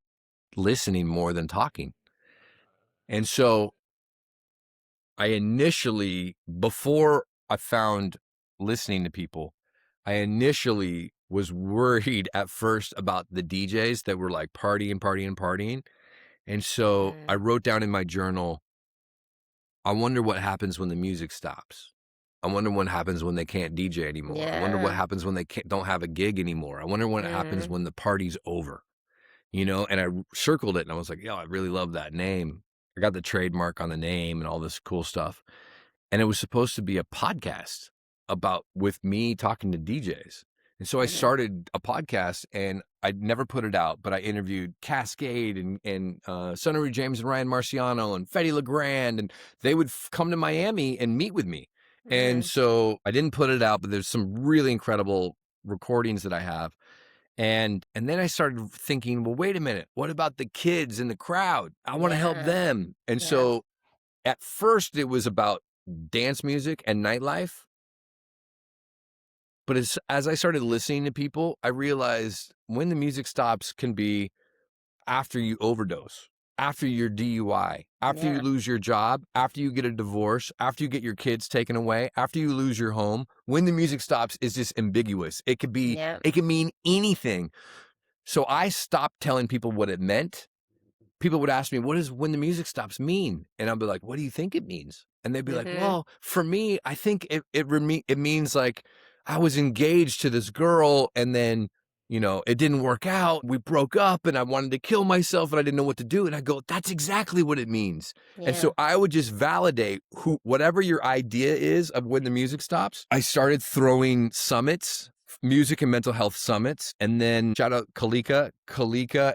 [SPEAKER 2] listening more than talking. And so I initially, before I found listening to people, I initially was worried at first about the DJs that were like partying, partying, partying. And so I
[SPEAKER 1] Mm.
[SPEAKER 2] wrote down in my journal, I wonder what happens when the music stops. I wonder what happens when they can't DJ anymore. I wonder what
[SPEAKER 1] Yeah.
[SPEAKER 2] happens when they don't have a gig anymore. I wonder what happens
[SPEAKER 1] Mhm.
[SPEAKER 2] when the party's over. and I circled it and I was like, yo, I really love that name. I got the trademark on the name and all this cool stuff. And it was supposed to be a podcast about with me talking to DJs. And so I
[SPEAKER 1] Mhm.
[SPEAKER 2] started a podcast and I never put it out, but I interviewed Cascade and Sonny James and Ryan Marciano and Fetty LeGrand, and they would come to Miami and meet with me. And
[SPEAKER 1] Mhm.
[SPEAKER 2] so I didn't put it out, but there's some really incredible recordings that I have. And then I started thinking, well, wait a minute, what about the kids in the crowd? I want to help
[SPEAKER 1] Yeah.
[SPEAKER 2] them. And
[SPEAKER 1] Yeah.
[SPEAKER 2] so at first it was about dance music and nightlife. But as I started listening to people, I realized when the music stops can be after you overdose, after your DUI, after you
[SPEAKER 1] Yeah.
[SPEAKER 2] lose your job, after you get a divorce, after you get your kids taken away, after you lose your home. When the music stops is just ambiguous. It
[SPEAKER 1] Yeah.
[SPEAKER 2] can mean anything. So I stopped telling people what it meant. People would ask me, what does when the music stops mean? And I'd be like, what do you think it means? And they'd be like,
[SPEAKER 1] Mhm.
[SPEAKER 2] well, for me, I think it means like I was engaged to this girl and then, it didn't work out. We broke up and I wanted to kill myself and I didn't know what to do. And I go, that's exactly what it means. And
[SPEAKER 1] Yeah.
[SPEAKER 2] so I would just validate whatever your idea is of when the music stops. I started throwing summits, music and mental health summits. And then shout out Kalika.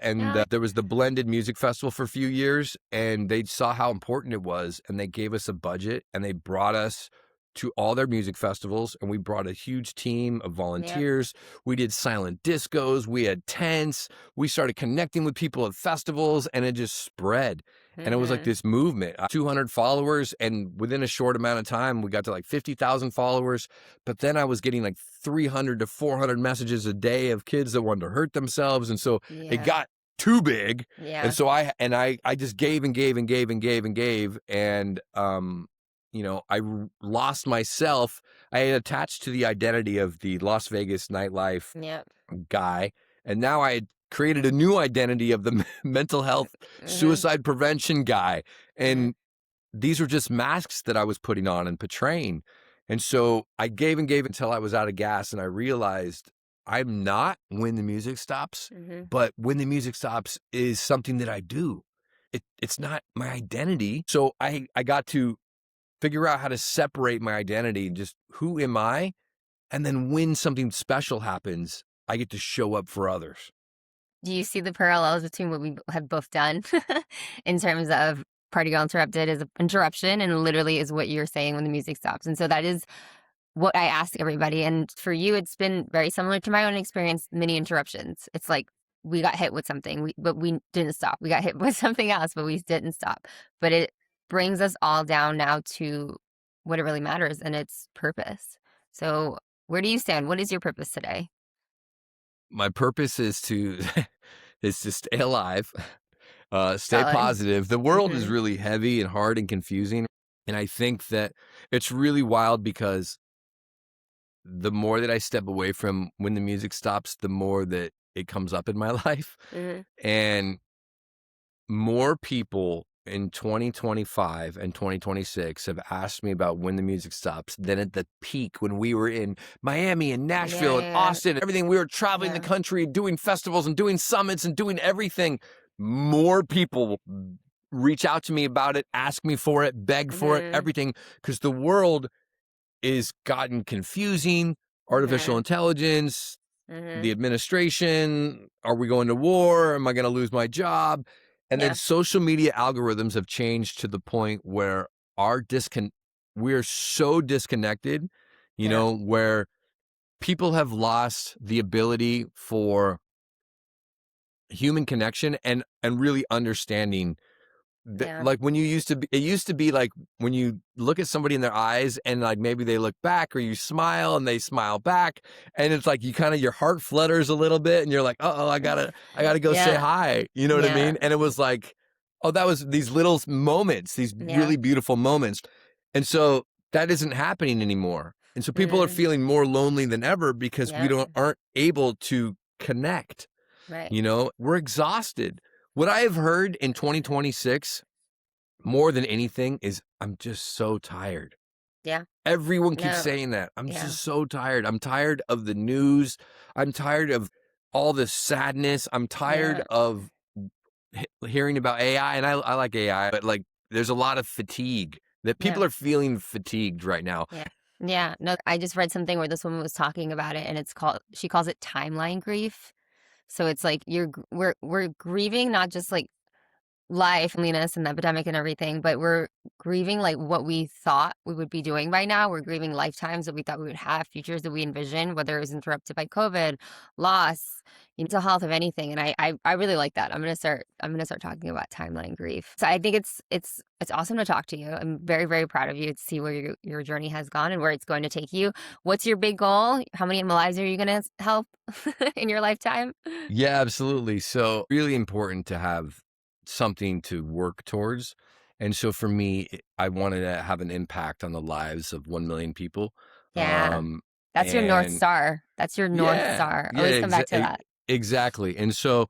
[SPEAKER 2] And
[SPEAKER 1] Yeah.
[SPEAKER 2] there was the Blended Music Festival for a few years, and they saw how important it was. And they gave us a budget and they brought us to all their music festivals. And we brought a huge team of
[SPEAKER 1] Yep.
[SPEAKER 2] volunteers. We did silent discos. We had tents. We started connecting with people at festivals and it just spread. And it was like
[SPEAKER 1] Mhm.
[SPEAKER 2] this movement, 200 followers. And within a short amount of time, we got to like 50,000 followers. But then I was getting like 300 to 400 messages a day of kids that wanted to hurt themselves. And so it
[SPEAKER 1] Yeah.
[SPEAKER 2] got too big. And
[SPEAKER 1] Yeah.
[SPEAKER 2] so I just gave and gave and gave and gave and gave. And, lost myself. I had attached to the identity of the Las Vegas nightlife
[SPEAKER 1] Yep.
[SPEAKER 2] guy. And now I had created a new identity of the mental health
[SPEAKER 1] Mhm.
[SPEAKER 2] suicide prevention guy.
[SPEAKER 1] Mhm.
[SPEAKER 2] And these were just masks that I was putting on and portraying. And so I gave and gave until I was out of gas. And I realized I'm not when the music stops,
[SPEAKER 1] Mhm.
[SPEAKER 2] but when the music stops is something that I do. It's not my identity. So I got to figure out how to separate my identity, just who am I? And then when something special happens, I get to show up for others.
[SPEAKER 1] Do you see the parallels between what we have both done in terms of Party Girl Interrupted is an interruption and literally is what you're saying when the music stops. And so that is what I ask everybody. And for you, it's been very similar to my own experience, mini interruptions. It's like we got hit with something, but we didn't stop. We got hit with something else, but we didn't stop. But it brings us all down now to what it really matters, and it's purpose. So where do you stand? What is your purpose today?
[SPEAKER 2] My purpose is to is to stay alive, stay
[SPEAKER 1] Solid.
[SPEAKER 2] positive. The world is
[SPEAKER 1] Mm-hmm.
[SPEAKER 2] really heavy and hard and confusing. And I think that it's really wild because the more that I step away from when the music stops, the more that it comes up in my life.
[SPEAKER 1] Mm-hmm.
[SPEAKER 2] And more people in 2025 and 2026 have asked me about when the music stops than at the peak when we were in Miami and
[SPEAKER 1] Yeah,
[SPEAKER 2] Nashville and
[SPEAKER 1] yeah,
[SPEAKER 2] Austin, everything. We were traveling the
[SPEAKER 1] yeah.
[SPEAKER 2] country, doing festivals and doing summits and doing everything. More people reach out to me about it, ask me for it, beg for it,
[SPEAKER 1] Mm-hmm.
[SPEAKER 2] everything, because the world is gotten confusing. Artificial
[SPEAKER 1] Mm-hmm.
[SPEAKER 2] intelligence, the
[SPEAKER 1] Mm-hmm.
[SPEAKER 2] administration, are we going to war? Am I going to lose my job? And then
[SPEAKER 1] Yeah,
[SPEAKER 2] social media algorithms have changed to the point where we're so disconnected,
[SPEAKER 1] yeah,
[SPEAKER 2] where people have lost the ability for human connection and really understanding
[SPEAKER 1] yeah.
[SPEAKER 2] like when it used to be like when you look at somebody in their eyes and like maybe they look back or you smile and they smile back and it's like your heart flutters a little bit and you're like, oh, I gotta go say
[SPEAKER 1] Yeah,
[SPEAKER 2] hi. You know what I
[SPEAKER 1] yeah,
[SPEAKER 2] mean? And it was like, oh, that was these little moments, these
[SPEAKER 1] yeah,
[SPEAKER 2] really beautiful moments. And so that isn't happening anymore. And so people are
[SPEAKER 1] mm,
[SPEAKER 2] feeling more lonely than ever because we
[SPEAKER 1] yeah,
[SPEAKER 2] aren't able to connect.
[SPEAKER 1] right,
[SPEAKER 2] We're exhausted. What I have heard in 2026 more than anything is I'm just so tired.
[SPEAKER 1] yeah,
[SPEAKER 2] Everyone keeps
[SPEAKER 1] no,
[SPEAKER 2] saying that. I'm
[SPEAKER 1] yeah,
[SPEAKER 2] just so tired. I'm tired of the news. I'm tired of all this sadness. I'm tired
[SPEAKER 1] Yeah.
[SPEAKER 2] of hearing about AI, and I like AI, but like there's a lot of fatigue that
[SPEAKER 1] Yeah.
[SPEAKER 2] people are feeling fatigued right now.
[SPEAKER 1] Yeah. Yeah. No, I just read something where this woman was talking about it and she calls it timeline grief. So it's like we're grieving not just like life, loneliness, and the epidemic and everything, but we're grieving like what we thought we would be doing by now. We're grieving lifetimes that we thought we would have, futures that we envisioned, whether it was interrupted by COVID, loss, mental health of anything. And I really like that. I'm gonna start talking about timeline grief. So I think it's awesome to talk to you. I'm very, very proud of you to see where your journey has gone and where it's going to take you. What's your big goal? How many lives are you gonna help in your lifetime?
[SPEAKER 2] Yeah, absolutely. So really important to have something to work towards. And so for me, I wanted to have an impact on the lives of 1 million people.
[SPEAKER 1] Yeah.
[SPEAKER 2] Um,
[SPEAKER 1] That's your North
[SPEAKER 2] and
[SPEAKER 1] Star. That's your North
[SPEAKER 2] yeah,
[SPEAKER 1] Star.
[SPEAKER 2] yeah,
[SPEAKER 1] Always come back to that.
[SPEAKER 2] exactly. And so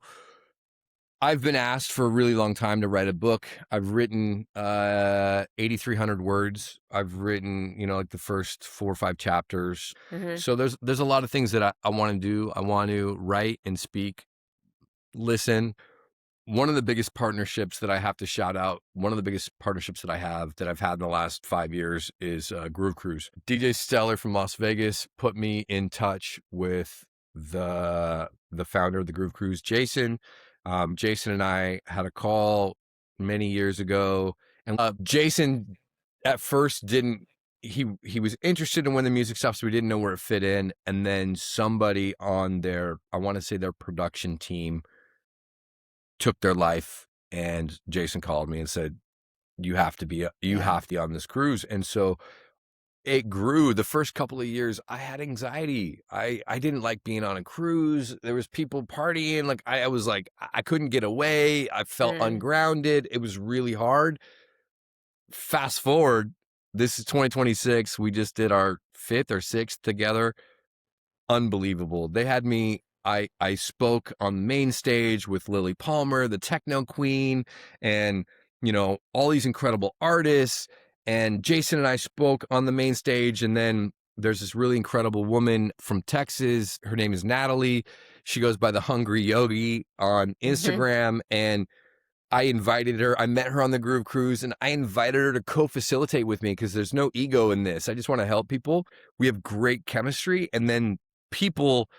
[SPEAKER 2] I've been asked for a really long time to write a book. I've written 8,300 words. I've written, like the first 4 or 5 chapters.
[SPEAKER 1] Mhm.
[SPEAKER 2] So there's a lot of things that I want to do. I want to write and speak, listen. One of the biggest partnerships that I have to shout out, one of the biggest partnerships that I've had in the last 5 years is Groove Cruise. DJ Stellar from Las Vegas put me in touch with the founder of the Groove Cruise, Jason. Jason and I had a call many years ago, and Jason at first didn't. He was interested in When the Music Stops, but we didn't know where it fit in. And then somebody on their, I want to say their production team, took their life, and Jason called me and said, you
[SPEAKER 1] Yeah.
[SPEAKER 2] have to be on this cruise. And so it grew. The first couple of years I had anxiety. I didn't like being on a cruise. There was people partying. Like I was like, I couldn't get away. I felt
[SPEAKER 1] Mm.
[SPEAKER 2] ungrounded. It was really hard. Fast forward, this is 2026. We just did our 5th or 6th together. Unbelievable. They had me, I spoke on the main stage with Lily Palmer, the techno queen, and all these incredible artists. And Jason and I spoke on the main stage, and then there's this really incredible woman from Texas. Her name is Natalie. She goes by the Hungry Yogi on
[SPEAKER 1] Mhm.
[SPEAKER 2] Instagram, and I invited her. I met her on the Groove Cruise, and I invited her to co-facilitate with me because there's no ego in this. I just want to help people. We have great chemistry, and then people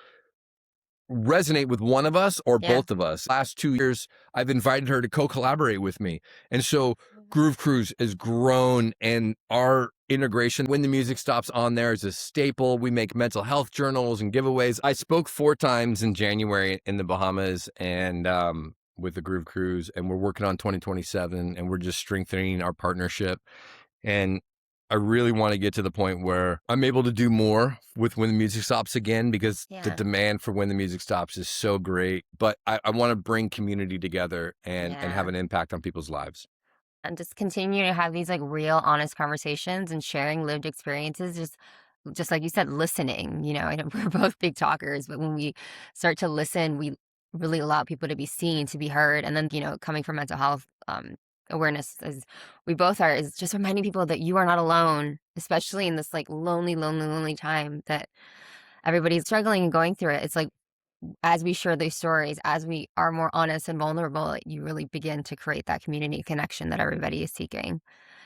[SPEAKER 2] resonate with one of us or
[SPEAKER 1] Yeah.
[SPEAKER 2] both of us. Last 2 years, I've invited her to co-collaborate with me. And so Groove Cruise has grown, and our integration When the Music Stops on there is a staple. We make mental health journals and giveaways. I spoke 4 times in January in the Bahamas, and with the Groove Cruise, and we're working on 2027, and we're just strengthening our partnership. And I really want to get to the point where I'm able to do more with When the Music Stops again, because the
[SPEAKER 1] Yeah.
[SPEAKER 2] demand for When the Music Stops is so great. But I want to bring community together and have
[SPEAKER 1] Yeah.
[SPEAKER 2] an impact on people's lives.
[SPEAKER 1] And just continue to have these like real honest conversations and sharing lived experiences, just like you said, listening. I know we're both big talkers, but when we start to listen, we really allow people to be seen, to be heard. And then, coming from mental health awareness, as we both are, is just reminding people that you are not alone, especially in this like lonely, lonely, lonely time that everybody's struggling and going through it. It's like as we share these stories, as we are more honest and vulnerable, you really begin to create that community connection that everybody is seeking.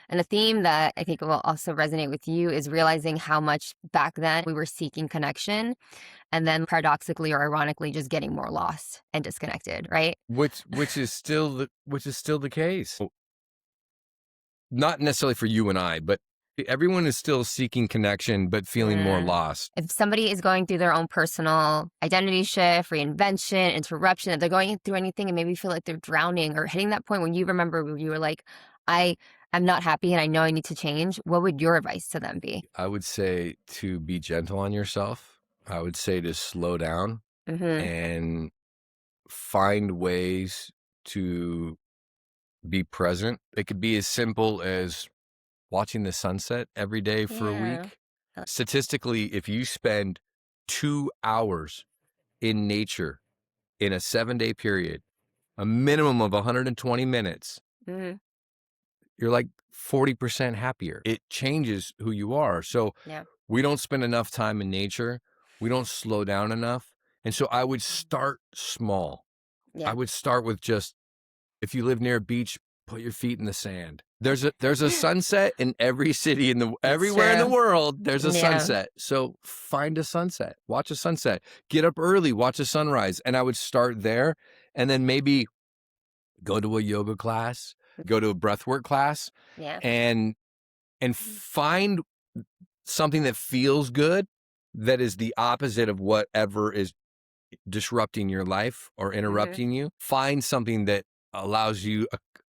[SPEAKER 1] And a theme that I think will also resonate with you is realizing how much back then we were seeking connection, and then paradoxically or ironically, just getting more lost and disconnected, right?
[SPEAKER 2] Which is still the case. Not necessarily for you and I, but everyone is still seeking connection, but feeling more
[SPEAKER 1] Yeah.
[SPEAKER 2] lost.
[SPEAKER 1] If somebody is going through their own personal identity shift, reinvention, interruption, if they're going through anything and maybe feel like they're drowning or hitting that point when you remember when you were like, I am not happy and I know I need to change, what would your advice to them be?
[SPEAKER 2] I would say to be gentle on yourself. I would say to slow down
[SPEAKER 1] Mhm.
[SPEAKER 2] and find ways to be present. It could be as simple as watching the sunset every day for a
[SPEAKER 1] Yeah.
[SPEAKER 2] week. Statistically, if you spend 2 hours in nature in a 7-day period, a minimum of 120 minutes,
[SPEAKER 1] Mhm.
[SPEAKER 2] you're like 40% happier. It changes who you are. So
[SPEAKER 1] Yeah.
[SPEAKER 2] we don't spend enough time in nature. We don't slow down enough. And so I would start small. I
[SPEAKER 1] Yeah.
[SPEAKER 2] would start with just, if you live near a beach, put your feet in the sand. There's a sunset in every city
[SPEAKER 1] That's
[SPEAKER 2] everywhere in the
[SPEAKER 1] true.
[SPEAKER 2] world, there's a
[SPEAKER 1] Yeah.
[SPEAKER 2] sunset. So find a sunset, watch a sunset, get up early, watch a sunrise. And I would start there, and then maybe go to a yoga class, go to a breathwork class,
[SPEAKER 1] Yeah.
[SPEAKER 2] and find something that feels good, that is the opposite of whatever is disrupting your life or
[SPEAKER 1] Hmm.
[SPEAKER 2] interrupting you. Find something that allows you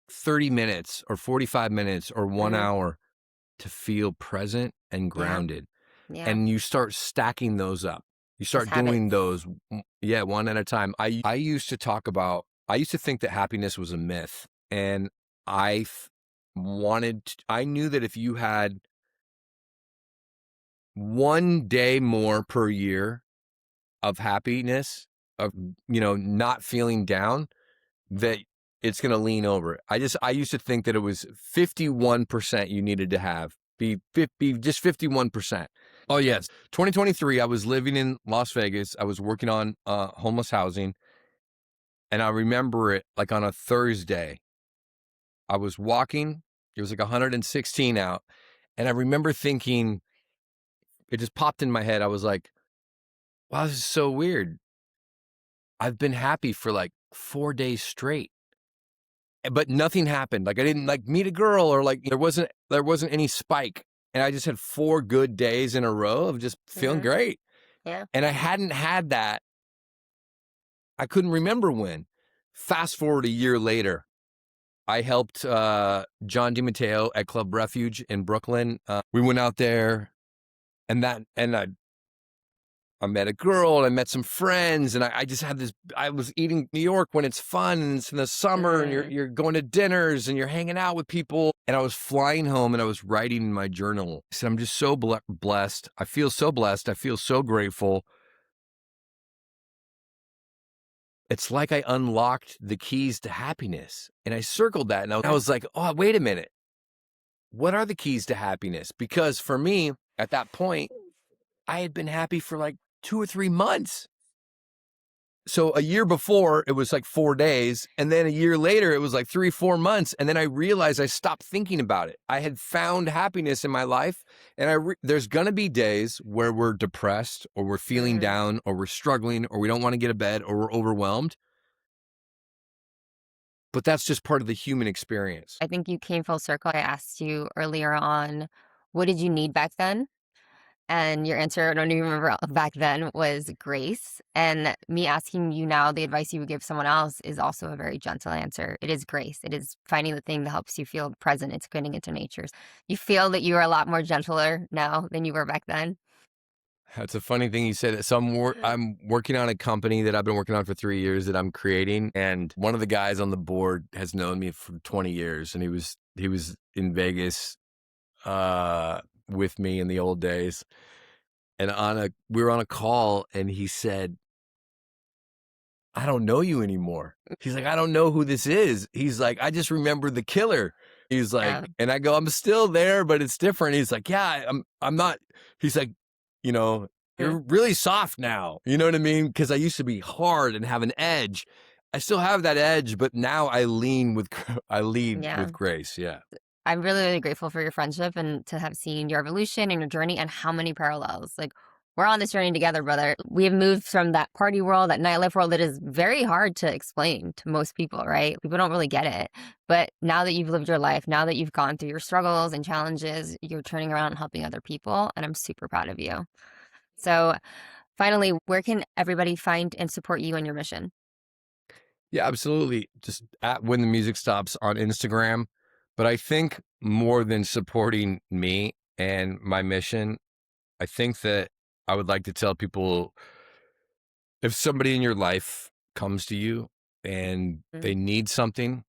[SPEAKER 2] 30 minutes or 45 minutes or 1
[SPEAKER 1] Hmm.
[SPEAKER 2] hour to feel present and
[SPEAKER 1] Yeah.
[SPEAKER 2] grounded.
[SPEAKER 1] Yeah.
[SPEAKER 2] And you start stacking those up. You
[SPEAKER 1] Those
[SPEAKER 2] start doing
[SPEAKER 1] habits.
[SPEAKER 2] those, yeah, one at a time. I used to I used to think that happiness was a myth. And I I knew that if you had 1 day more per year of happiness, of, not feeling down, that it's going to lean over. I used to think that it was 51% you needed to have, be just 51%. Oh yes. 2023, I was living in Las Vegas. I was working on homeless housing. And I remember it like on a Thursday, I was walking, it was like 116 out. And I remember thinking, it just popped in my head. I was like, wow, this is so weird. I've been happy for like 4 days straight, but nothing happened. Like I didn't like meet a girl, or like there wasn't any spike. And I just had 4 good days in a row of just feeling
[SPEAKER 1] Hmm.
[SPEAKER 2] great.
[SPEAKER 1] Yeah.
[SPEAKER 2] And I hadn't had that. I couldn't remember when. Fast forward a year later, I helped John DiMatteo at Club Refuge in Brooklyn. We went out there, and I met a girl, and I met some friends, and I just had this. I was eating New York when it's fun, and it's in the summer, and you're
[SPEAKER 1] Hmm.
[SPEAKER 2] you're going to dinners, and you're hanging out with people. And I was flying home, and I was writing in my journal. I said, I'm just so blessed. I feel so blessed. I feel so grateful. It's like I unlocked the keys to happiness, and I circled that, and I was like, oh, wait a minute. What are the keys to happiness? Because for me, at that point, I had been happy for like 2 or 3 months. So a year before, it was like 4 days. And then a year later, it was like 3, 4 months. And then I realized I stopped thinking about it. I had found happiness in my life. And there's going to be days where we're depressed, or we're feeling
[SPEAKER 1] Hmm.
[SPEAKER 2] down, or we're struggling, or we don't want to get to bed, or we're overwhelmed. But that's just part of the human experience.
[SPEAKER 1] I think you came full circle. I asked you earlier on, what did you need back then? And your answer, I don't even remember back then, was grace. And me asking you now, the advice you would give someone else is also a very gentle answer. It is grace. It is finding the thing that helps you feel present. It's getting into nature. You feel that you are a lot more gentler now than you were back then.
[SPEAKER 2] That's a funny thing you said. So I'm working on a company that I've been working on for 3 years that I'm creating, and one of the guys on the board has known me for 20 years, and he was in Vegas with me in the old days, and we were on a call, and he said, I don't know you anymore. He's like, I don't know who this is. He's like, I just remember the killer. He's
[SPEAKER 1] Yeah.
[SPEAKER 2] like, and I go, I'm still there, but it's different. He's like, yeah, I'm not. He's like, you know,
[SPEAKER 1] Mm.
[SPEAKER 2] you're really soft now. You know what I mean? Because I used to be hard and have an edge. I still have that edge, but now I lead
[SPEAKER 1] Yeah.
[SPEAKER 2] with grace. Yeah.
[SPEAKER 1] I'm really, really grateful for your friendship and to have seen your evolution and your journey and how many parallels. Like, we're on this journey together, brother. We have moved from that party world, that nightlife world that is very hard to explain to most people, right? People don't really get it. But now that you've lived your life, now that you've gone through your struggles and challenges, you're turning around and helping other people. And I'm super proud of you. So, finally, where can everybody find and support you and your mission?
[SPEAKER 2] Yeah, absolutely. Just at When the Music Stops on Instagram. But I think more than supporting me and my mission, I think that I would like to tell people, if somebody in your life comes to you and
[SPEAKER 1] Mm.
[SPEAKER 2] they need something,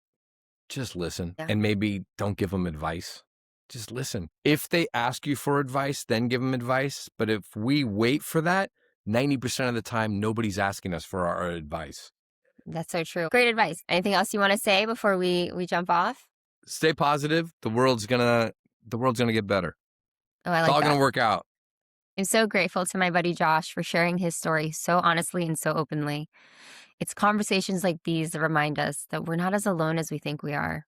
[SPEAKER 2] just listen,
[SPEAKER 1] Yeah,
[SPEAKER 2] and maybe don't give them advice. Just listen. If they ask you for advice, then give them advice. But if we wait for that, 90% of the time, nobody's asking us for our advice.
[SPEAKER 1] that's so true. Great advice. Anything else you want to say before we jump off?
[SPEAKER 2] Stay positive. The world's gonna get better.
[SPEAKER 1] Oh, I
[SPEAKER 2] It's
[SPEAKER 1] like
[SPEAKER 2] all gonna
[SPEAKER 1] that.
[SPEAKER 2] work out.
[SPEAKER 1] I'm so grateful to my buddy Josh for sharing his story so honestly and so openly. It's conversations like these that remind us that we're not as alone as we think we are.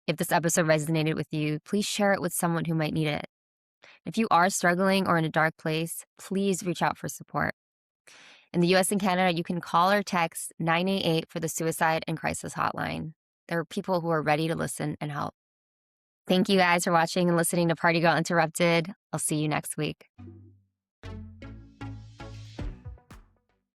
[SPEAKER 1] If this episode resonated with you, please share it with someone who might need it. If you are struggling or in a dark place, please reach out for support. In the US and Canada, you can call or text 988 for the Suicide and Crisis Hotline. There are people who are ready to listen and help. Thank you guys for watching and listening to Party Girl Interrupted. I'll see you next week.